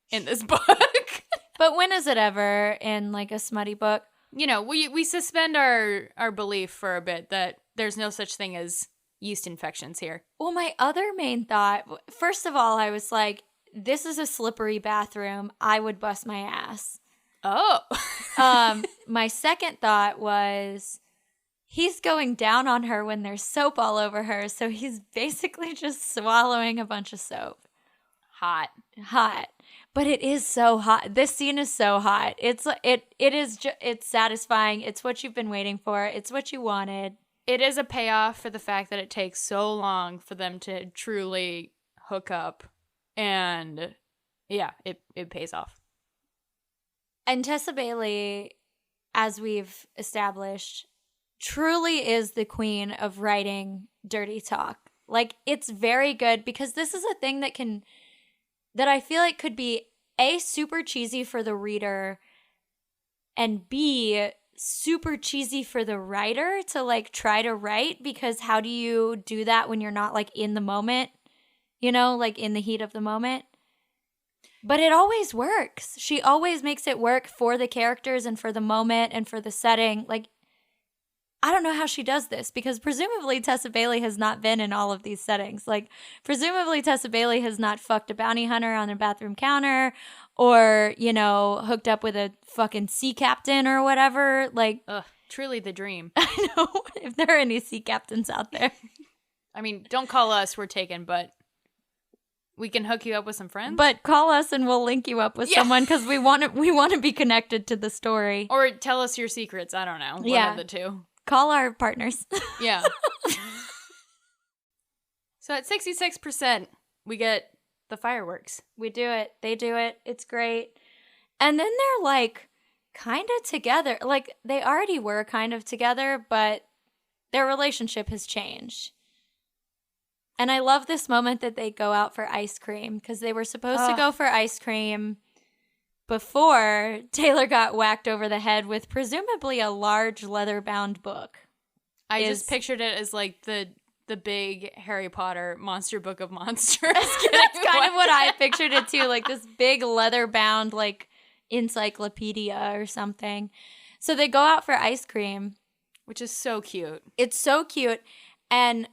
in this book. But when is it ever in like a smutty book? You know, we suspend our belief for a bit that there's no such thing as yeast infections here. Well, my other main thought, first of all, I was like, this is a slippery bathroom. I would bust my ass. Oh. My second thought was, he's going down on her when there's soap all over her, so he's basically just swallowing a bunch of soap. Hot. But it is so hot. This scene is so hot. It's satisfying. It's what you've been waiting for. It's what you wanted. It is a payoff for the fact that it takes so long for them to truly hook up. And yeah, it pays off. And Tessa Bailey, as we've established, truly is the queen of writing dirty talk. Like, it's very good because this is a thing that I feel like could be A, super cheesy for the reader, and B, super cheesy for the writer to like try to write, because how do you do that when you're not like in the moment, like in the heat of the moment? But it always works. She always makes it work for the characters and for the moment and for the setting. Like, I don't know how she does this, because presumably Tessa Bailey has not been in all of these settings. Like, presumably Tessa Bailey has not fucked a bounty hunter on a bathroom counter or, hooked up with a fucking sea captain or whatever. Like, ugh, truly the dream. I know, if there are any sea captains out there. I mean, don't call us, we're taken, but we can hook you up with some friends. But call us and we'll link you up with someone, because we want to be connected to the story. Or tell us your secrets. I don't know. One of the two. Call our partners. Yeah. So at 66%, we get the fireworks. We do it. They do it. It's great. And then they're like kind of together. Like, they already were kind of together, but their relationship has changed. And I love this moment that they go out for ice cream, because they were supposed to go for ice cream before Taylor got whacked over the head with presumably a large leather-bound book. I just pictured it as like the big Harry Potter Monster Book of Monsters. That's kind of what I pictured it too, like this big leather-bound like encyclopedia or something. So they go out for ice cream, which is so cute. It's so cute, and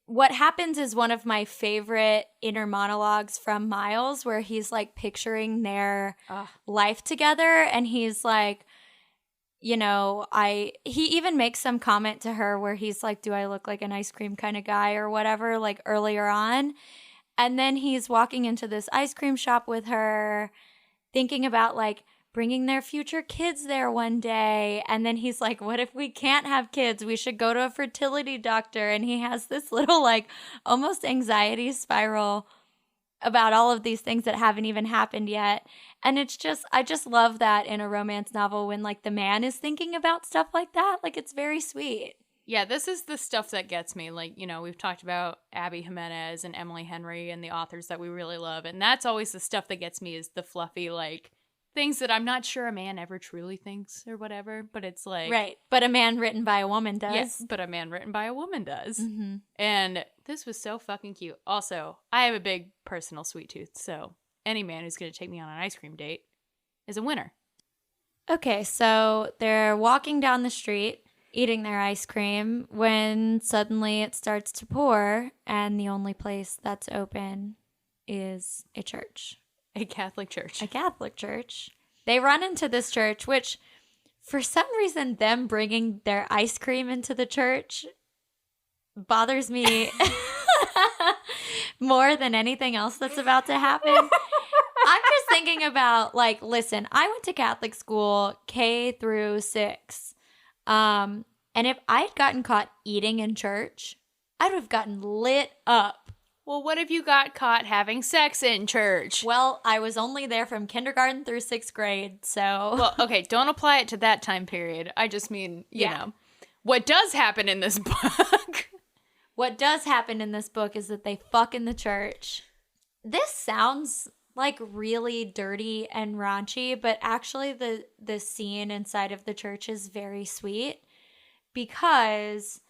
what happens is one of my favorite inner monologues from Miles, where he's like picturing their life together, and he's like, he even makes some comment to her where he's like, do I look like an ice cream kind of guy or whatever, like earlier on. And then he's walking into this ice cream shop with her, thinking about like bringing their future kids there one day. And then he's like, what if we can't have kids? We should go to a fertility doctor. And he has this little like almost anxiety spiral about all of these things that haven't even happened yet. And it's just, I just love that in a romance novel when like the man is thinking about stuff like that. Like, it's very sweet. Yeah, this is the stuff that gets me. Like, we've talked about Abby Jimenez and Emily Henry and the authors that we really love. And that's always the stuff that gets me, is the fluffy, like, things that I'm not sure a man ever truly thinks or whatever, but it's like... Right, but a man written by a woman does. Yes, but a man written by a woman does. Mm-hmm. And this was so fucking cute. Also, I have a big personal sweet tooth, so any man who's going to take me on an ice cream date is a winner. Okay, so they're walking down the street, eating their ice cream, when suddenly it starts to pour, and the only place that's open is a church. A Catholic church. A Catholic church. They run into this church, which, for some reason, them bringing their ice cream into the church bothers me more than anything else that's about to happen. I'm just thinking about, like, listen, I went to Catholic school K through 6. And if I'd gotten caught eating in church, I'd have gotten lit up. Well, what if you got caught having sex in church? Well, I was only there from kindergarten through 6th grade, so... Well, okay, don't apply it to that time period. I just mean, you know. What does happen in this book? What does happen in this book is that they fuck in the church. This sounds like really dirty and raunchy, but actually the scene inside of the church is very sweet, because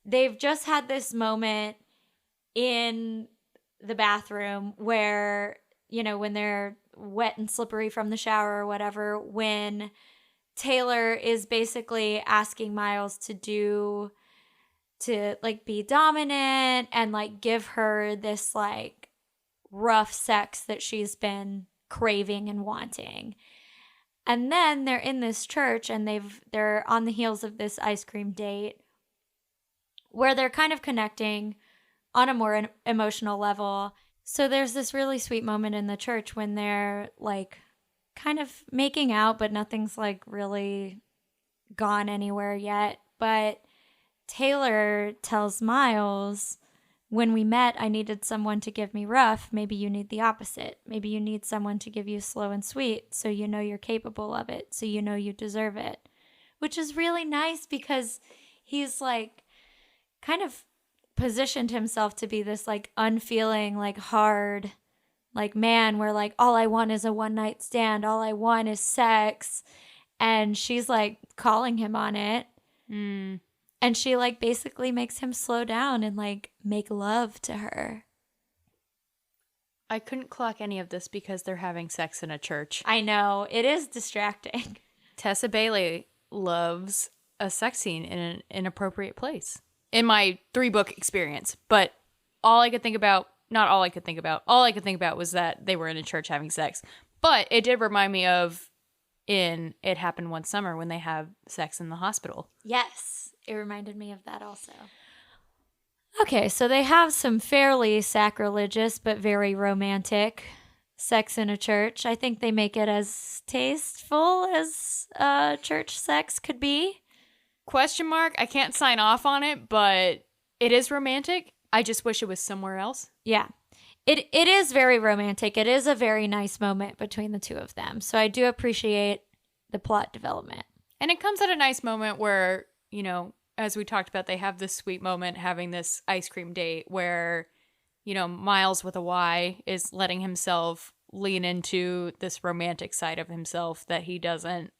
they've just had this moment in the bathroom where, when they're wet and slippery from the shower or whatever, when Taylor is basically asking Miles to like be dominant and like give her this like rough sex that she's been craving and wanting. And then they're in this church, and they're on the heels of this ice cream date where they're kind of connecting on a more emotional level. So there's this really sweet moment in the church when they're like kind of making out, but nothing's like really gone anywhere yet. But Taylor tells Miles, when we met, I needed someone to give me rough. Maybe you need the opposite. Maybe you need someone to give you slow and sweet, so you know you're capable of it, so you know you deserve it. Which is really nice, because he's like kind of positioned himself to be this like unfeeling, like hard, like man where like all I want is a one night stand, all I want is sex, and she's like calling him on it. And she like basically makes him slow down and like make love to her. I couldn't clock any of this because they're having sex in a church. I know, it is distracting. Tessa Bailey loves a sex scene in an inappropriate place in my 3-book experience, but all I could think about was that they were in a church having sex. But it did remind me of in It Happened One Summer when they have sex in the hospital. Yes, it reminded me of that also. Okay, so they have some fairly sacrilegious but very romantic sex in a church. I think they make it as tasteful as church sex could be. Question mark. I can't sign off on it, but it is romantic. I just wish it was somewhere else. Yeah. It is very romantic. It is a very nice moment between the two of them. So I do appreciate the plot development. And it comes at a nice moment where, as we talked about, they have this sweet moment having this ice cream date where, Miles with a Y is letting himself lean into this romantic side of himself that he doesn't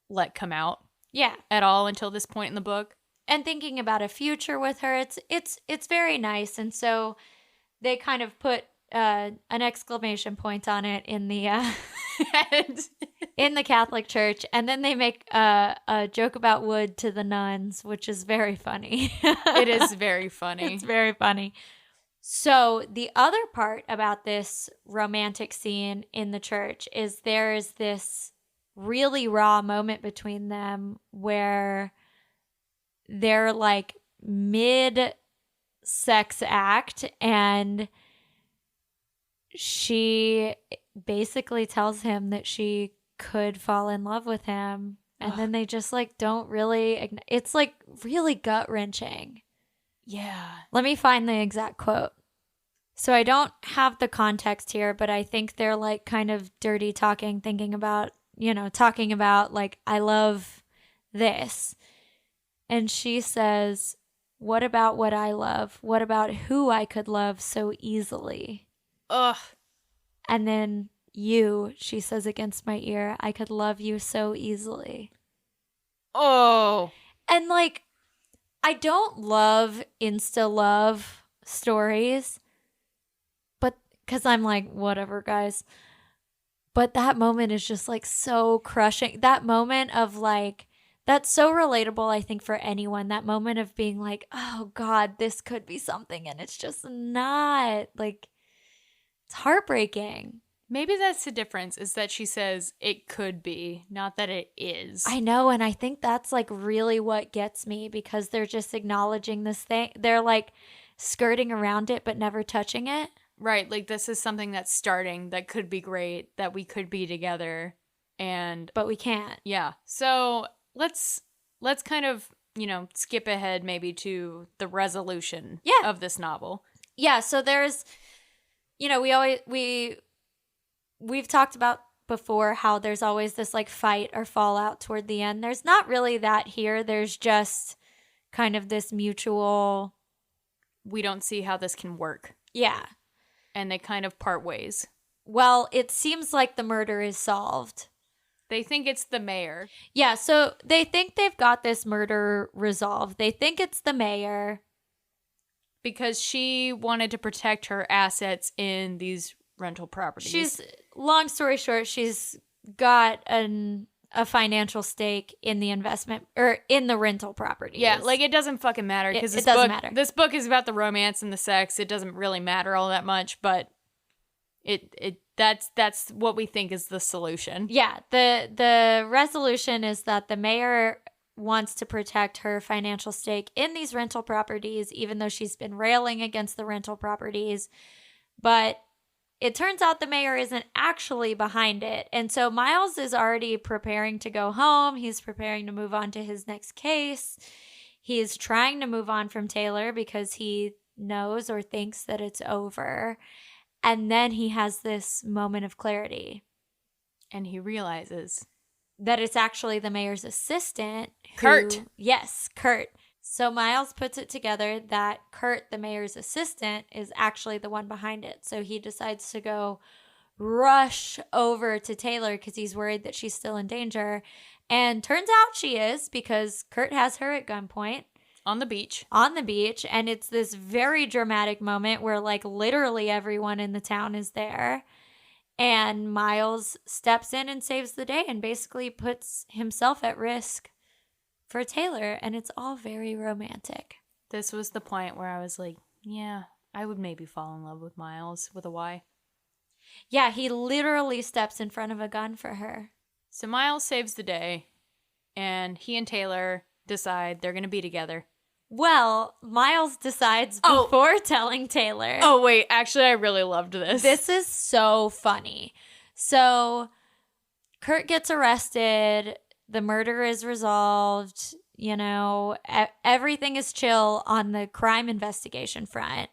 let come out. Yeah. At all until this point in the book. And thinking about a future with her, it's very nice. And so they kind of put an exclamation point on it in the in the Catholic Church, and then they make a joke about wood to the nuns, which is very funny. It is very funny. It's very funny. So the other part about this romantic scene in the church is there's this really raw moment between them where they're like mid sex act and she basically tells him that she could fall in love with him, and then they just like don't really, it's like really gut wrenching. Yeah. Let me find the exact quote. So I don't have the context here, but I think they're like kind of dirty talking, talking about like, I love this. And she says, what about what I love? What about who I could love so easily? Ugh. And then she says against my ear, I could love you so easily. Oh. And like, I don't love insta love stories, but because I'm like, whatever, guys. But that moment is just like so crushing. That moment of like, that's so relatable, I think, for anyone. That moment of being like, oh God, this could be something. And it's just not. Like, it's heartbreaking. Maybe that's the difference, is that she says it could be, not that it is. I know. And I think that's like really what gets me, because they're just acknowledging this thing. They're like skirting around it, but never touching it. Right. Like, this is something that's starting that could be great, that we could be together. But we can't. Yeah. So let's kind of, skip ahead maybe to the resolution of this novel. Yeah. So there's, we've talked about before how there's always this like fight or fallout toward the end. There's not really that here. There's just kind of this mutual, we don't see how this can work. Yeah. And they kind of part ways. Well, it seems like the murder is solved. They think it's the mayor. Yeah, so they think they've got this murder resolved. They think it's the mayor. Because she wanted to protect her assets in these rental properties. Long story short, she's got a financial stake in the investment, or in the rental properties. Yeah, like it doesn't fucking matter, because it doesn't matter. This book is about the romance and the sex. It doesn't really matter all that much, but that's what we think is the solution. Yeah, the resolution is that the mayor wants to protect her financial stake in these rental properties, even though she's been railing against the rental properties. But it turns out the mayor isn't actually behind it. And so Miles is already preparing to go home. He's preparing to move on to his next case. He's trying to move on from Taylor because he knows or thinks that it's over. And then he has this moment of clarity. And he realizes that it's actually the mayor's assistant. Kurt. Yes, Kurt. So Miles puts it together that Kurt, the mayor's assistant, is actually the one behind it. So he decides to go rush over to Taylor because he's worried that she's still in danger. And turns out she is, because Kurt has her at gunpoint. On the beach. And it's this very dramatic moment where, like, literally everyone in the town is there. And Miles steps in and saves the day and basically puts himself at risk for Taylor. And it's all very romantic. This was the point where I was like, yeah, I would maybe fall in love with Miles with a Y. Yeah, he literally steps in front of a gun for her. So Miles saves the day, and he and Taylor decide they're going to be together. Well, Miles decides before telling Taylor. Oh, wait. Actually, I really loved this. This is so funny. So Kurt gets arrested. The murder is resolved. You know, everything is chill on the crime investigation front.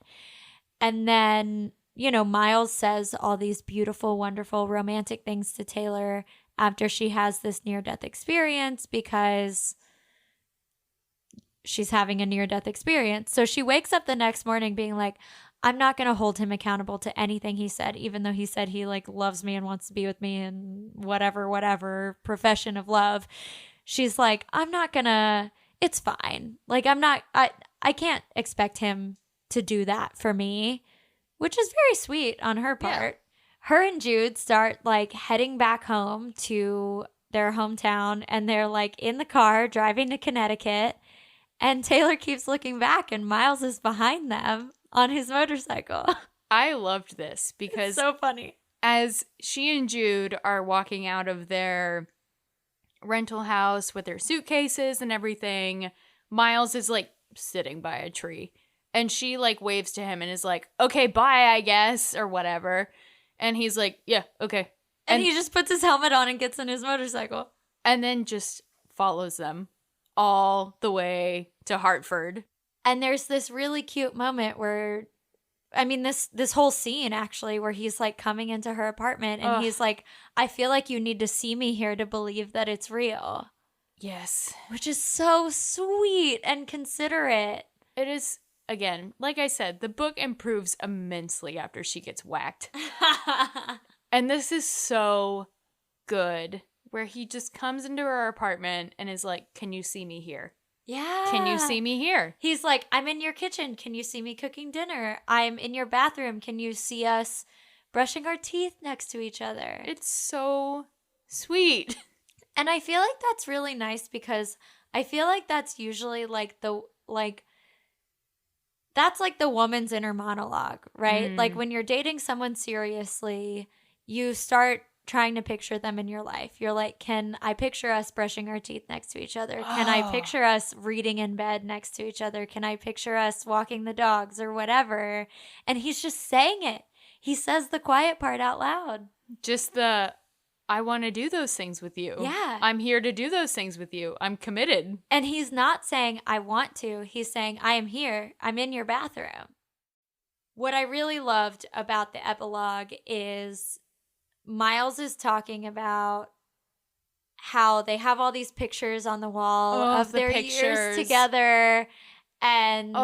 And then, you know, Miles says all these beautiful, wonderful, romantic things to Taylor after she has this near-death experience, because she's having a near-death experience. So she wakes up the next morning being like, I'm not going to hold him accountable to anything he said, even though he said he, like, loves me and wants to be with me and whatever profession of love. She's like, I'm not going to, it's fine. Like, I can't expect him to do that for me, which is very sweet on her part. Yeah. Her and Jude start, like, heading back home to their hometown, and they're, like, in the car driving to Connecticut. And Taylor keeps looking back, and Miles is behind them on his motorcycle. I loved this because it's so funny. As she and Jude are walking out of their rental house with their suitcases and everything, Miles is, like, sitting by a tree. And she, like, waves to him and is like, okay, bye, I guess, or whatever. And he's like, yeah, okay. And he just puts his helmet on and gets in his motorcycle. And then just follows them all the way to Hartford. And there's this really cute moment where, I mean, this whole scene, actually, where he's, like, coming into her apartment and he's like, I feel like you need to see me here to believe that it's real. Yes. Which is so sweet and considerate. It is, again, like I said, the book improves immensely after she gets whacked. And this is so good, where he just comes into her apartment and is like, can you see me here? Yeah. Can you see me here? He's like, I'm in your kitchen. Can you see me cooking dinner? I'm in your bathroom. Can you see us brushing our teeth next to each other? It's so sweet. And I feel like that's really nice, because I feel like that's usually that's like the woman's inner monologue, right? Like, when you're dating someone seriously, you start trying to picture them in your life. You're like, can I picture us brushing our teeth next to each other? Can I picture us reading in bed next to each other? Can I picture us walking the dogs or whatever? And he's just saying it. He says the quiet part out loud. Just the, I want to do those things with you. Yeah. I'm here to do those things with you. I'm committed. And he's not saying, I want to. He's saying, I am here. I'm in your bathroom. What I really loved about the epilogue is Miles is talking about how they have all these pictures on the wall of their years together. And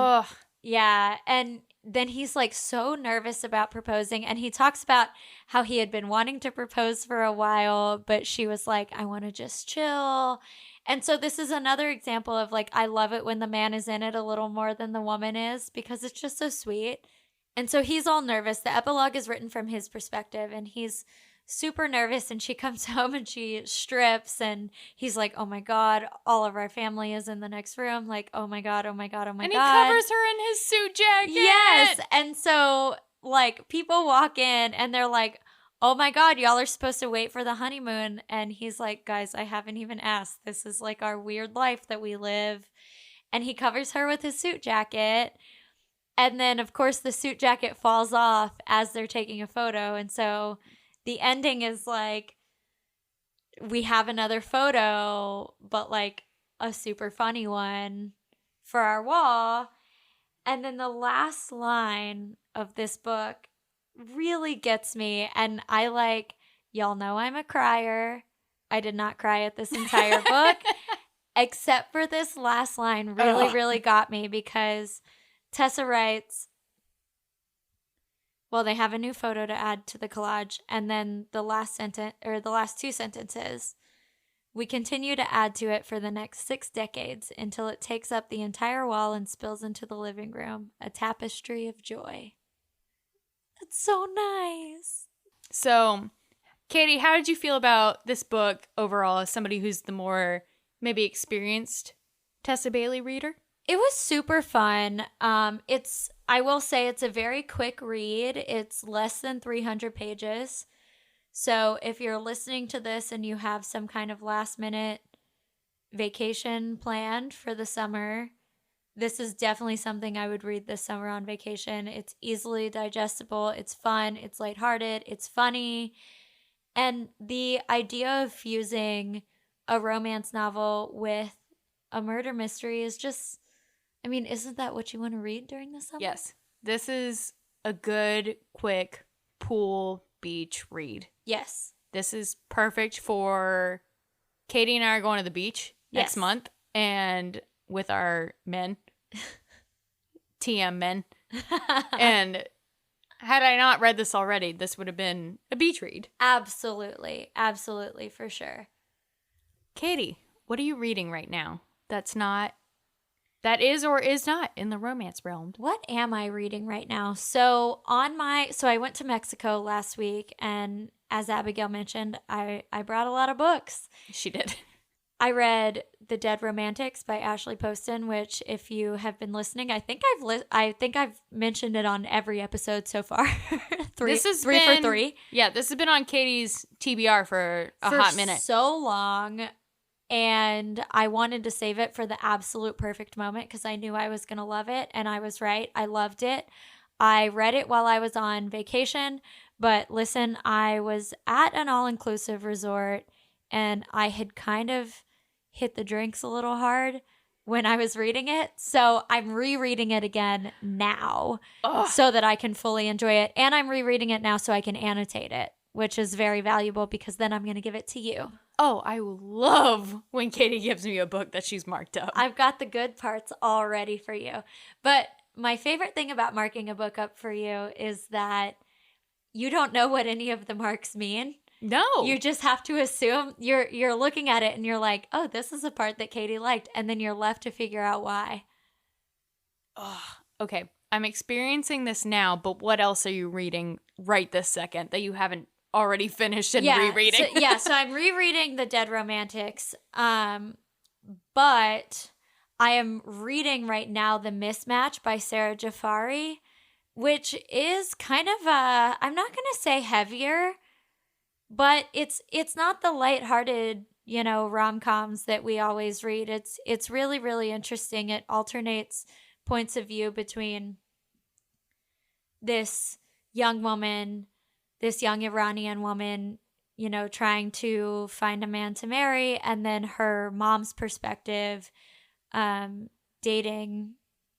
yeah. And then he's, like, so nervous about proposing. And he talks about how he had been wanting to propose for a while, but she was like, I want to just chill. And so this is another example of, like, I love it when the man is in it a little more than the woman is, because it's just so sweet. And so he's all nervous. The epilogue is written from his perspective, and he's super nervous, and she comes home and she strips, and he's like, oh my God, all of our family is in the next room. Like, oh my God, oh my God, oh my God. And he covers her in his suit jacket. Yes. And so, like, people walk in and they're like, oh my God, y'all are supposed to wait for the honeymoon. And he's like, guys, I haven't even asked. This is, like, our weird life that we live. And he covers her with his suit jacket. And then, of course, the suit jacket falls off as they're taking a photo. And so the ending is, like, we have another photo, but, like, a super funny one for our wall. And then the last line of this book really gets me. And I, like, y'all know I'm a crier. I did not cry at this entire book. except for this last line really got me, because Tessa writes, well, they have a new photo to add to the collage, and then the last sentence, or the last two sentences, we continue to add to it for the next 6 decades until it takes up the entire wall and spills into the living room, a tapestry of joy. That's so nice. So, Katey, how did you feel about this book overall as somebody who's the more maybe experienced Tessa Bailey reader? It was super fun. I will say it's a very quick read. It's less than 300 pages. So if you're listening to this and you have some kind of last minute vacation planned for the summer, this is definitely something I would read this summer on vacation. It's easily digestible. It's fun. It's lighthearted. It's funny. And the idea of fusing a romance novel with a murder mystery is just, I mean, isn't that what you want to read during the summer? Yes. This is a good, quick pool beach read. Yes. This is perfect for Katey and I are going to the beach next month, and with our men, TM men. And had I not read this already, this would have been a beach read. Absolutely. Absolutely, for sure. Katey, what are you reading right now that is or is not in the romance realm? What am I reading right now? So I went to Mexico last week, and as Abigail mentioned, I brought a lot of books. She did. I read The Dead Romantics by Ashley Poston, which, if you have been listening, I think I've mentioned it on every episode so far. three for three. Yeah, this has been on Katey's TBR for a hot minute. So long. And I wanted to save it for the absolute perfect moment because I knew I was going to love it. And I was right. I loved it. I read it while I was on vacation. But listen, I was at an all-inclusive resort and I had kind of hit the drinks a little hard when I was reading it. So I'm rereading it again now so that I can fully enjoy it. And I'm rereading it now so I can annotate it, which is very valuable because then I'm going to give it to you. Oh, I love when Katey gives me a book that she's marked up. I've got the good parts all ready for you. But my favorite thing about marking a book up for you is that you don't know what any of the marks mean. No. You just have to assume you're looking at it and you're like, oh, this is a part that Katey liked. And then you're left to figure out why. Oh, okay. I'm experiencing this now, but what else are you reading right this second that you haven't already finished and rereading? So I'm rereading The Dead Romantics. But I am reading right now The Mismatch by Sarah Jafari, which is kind of I'm not going to say heavier, but it's not the lighthearted, rom-coms that we always read. It's really, really interesting. It alternates points of view between this young Iranian woman, trying to find a man to marry, and then her mom's perspective, dating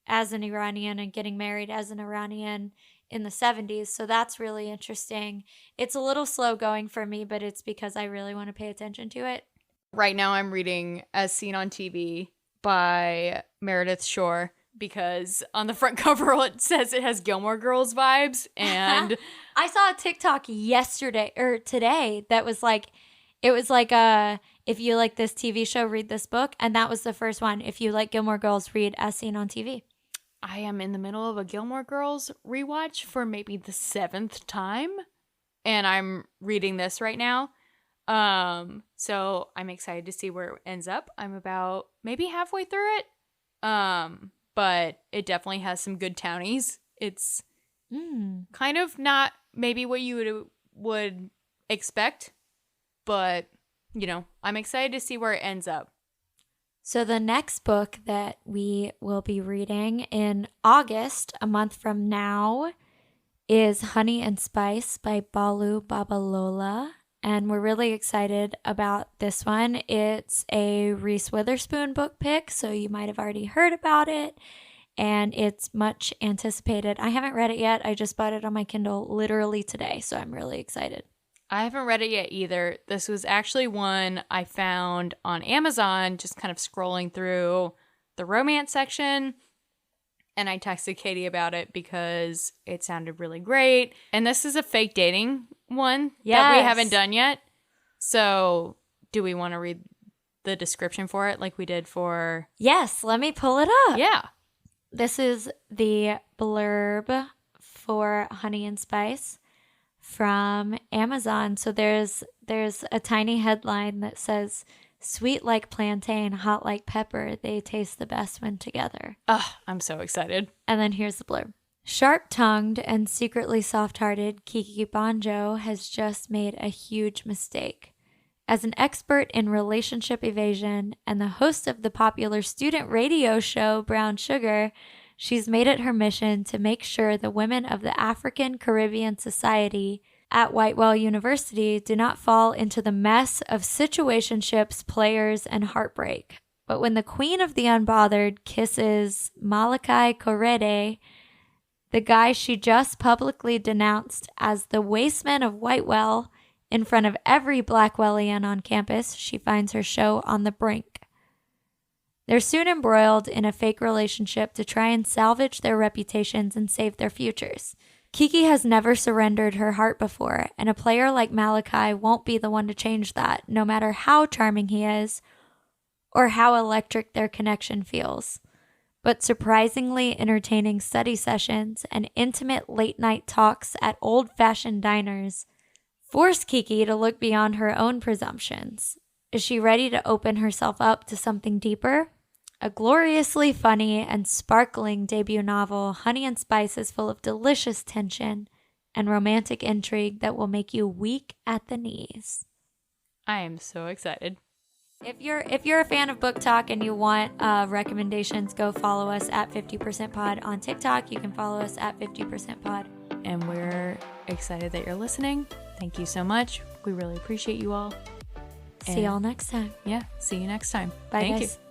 as an Iranian and getting married as an Iranian in the 70s. So that's really interesting. It's a little slow going for me, but it's because I really want to pay attention to it. Right now I'm reading As Seen on TV by Meredith Shore because on the front cover it says it has Gilmore Girls vibes, and I saw a TikTok today that was like, it was like if you like this TV show, read this book, and that was the first one. If you like Gilmore Girls, read As Seen on TV. I am in the middle of a Gilmore Girls rewatch for maybe the 7th time, and I'm reading this right now. So I'm excited to see where it ends up. I'm about maybe halfway through it. But it definitely has some good townies. It's kind of not maybe what you would expect, but, I'm excited to see where it ends up. So the next book that we will be reading in August, a month from now, is Honey and Spice by Balu Babalola. And we're really excited about this one. It's a Reese Witherspoon book pick, so you might have already heard about it. And it's much anticipated. I haven't read it yet. I just bought it on my Kindle literally today, so I'm really excited. I haven't read it yet either. This was actually one I found on Amazon, just kind of scrolling through the romance section. And I texted Katey about it because it sounded really great. And this is a fake dating one that we haven't done yet. So do we want to read the description for it like we did for... Yes, let me pull it up. Yeah. This is the blurb for Honey and Spice from Amazon. So there's a tiny headline that says, "Sweet like plantain, hot like pepper, they taste the best when together." Oh, I'm so excited. And then here's the blurb. Sharp-tongued and secretly soft-hearted, Kiki Banjo has just made a huge mistake. As an expert in relationship evasion and the host of the popular student radio show Brown Sugar, she's made it her mission to make sure the women of the African Caribbean Society at Whitewell University do not fall into the mess of situationships, players, and heartbreak. But when the queen of the unbothered kisses Malachi Korede, the guy she just publicly denounced as the wasteman of Whitewell, in front of every Blackwellian on campus, she finds her show on the brink. They're soon embroiled in a fake relationship to try and salvage their reputations and save their futures. Kiki has never surrendered her heart before, and a player like Malachi won't be the one to change that, no matter how charming he is or how electric their connection feels. But surprisingly entertaining study sessions and intimate late-night talks at old-fashioned diners force Kiki to look beyond her own presumptions. Is she ready to open herself up to something deeper? A gloriously funny and sparkling debut novel, Honey and Spice is full of delicious tension and romantic intrigue that will make you weak at the knees. I am so excited. If you're a fan of Book Talk and you want recommendations, go follow us at 50% Pod on TikTok. You can follow us at 50% Pod. And we're excited that you're listening. Thank you so much. We really appreciate you all. See y'all next time. Yeah, see you next time. Bye, Thank guys. you.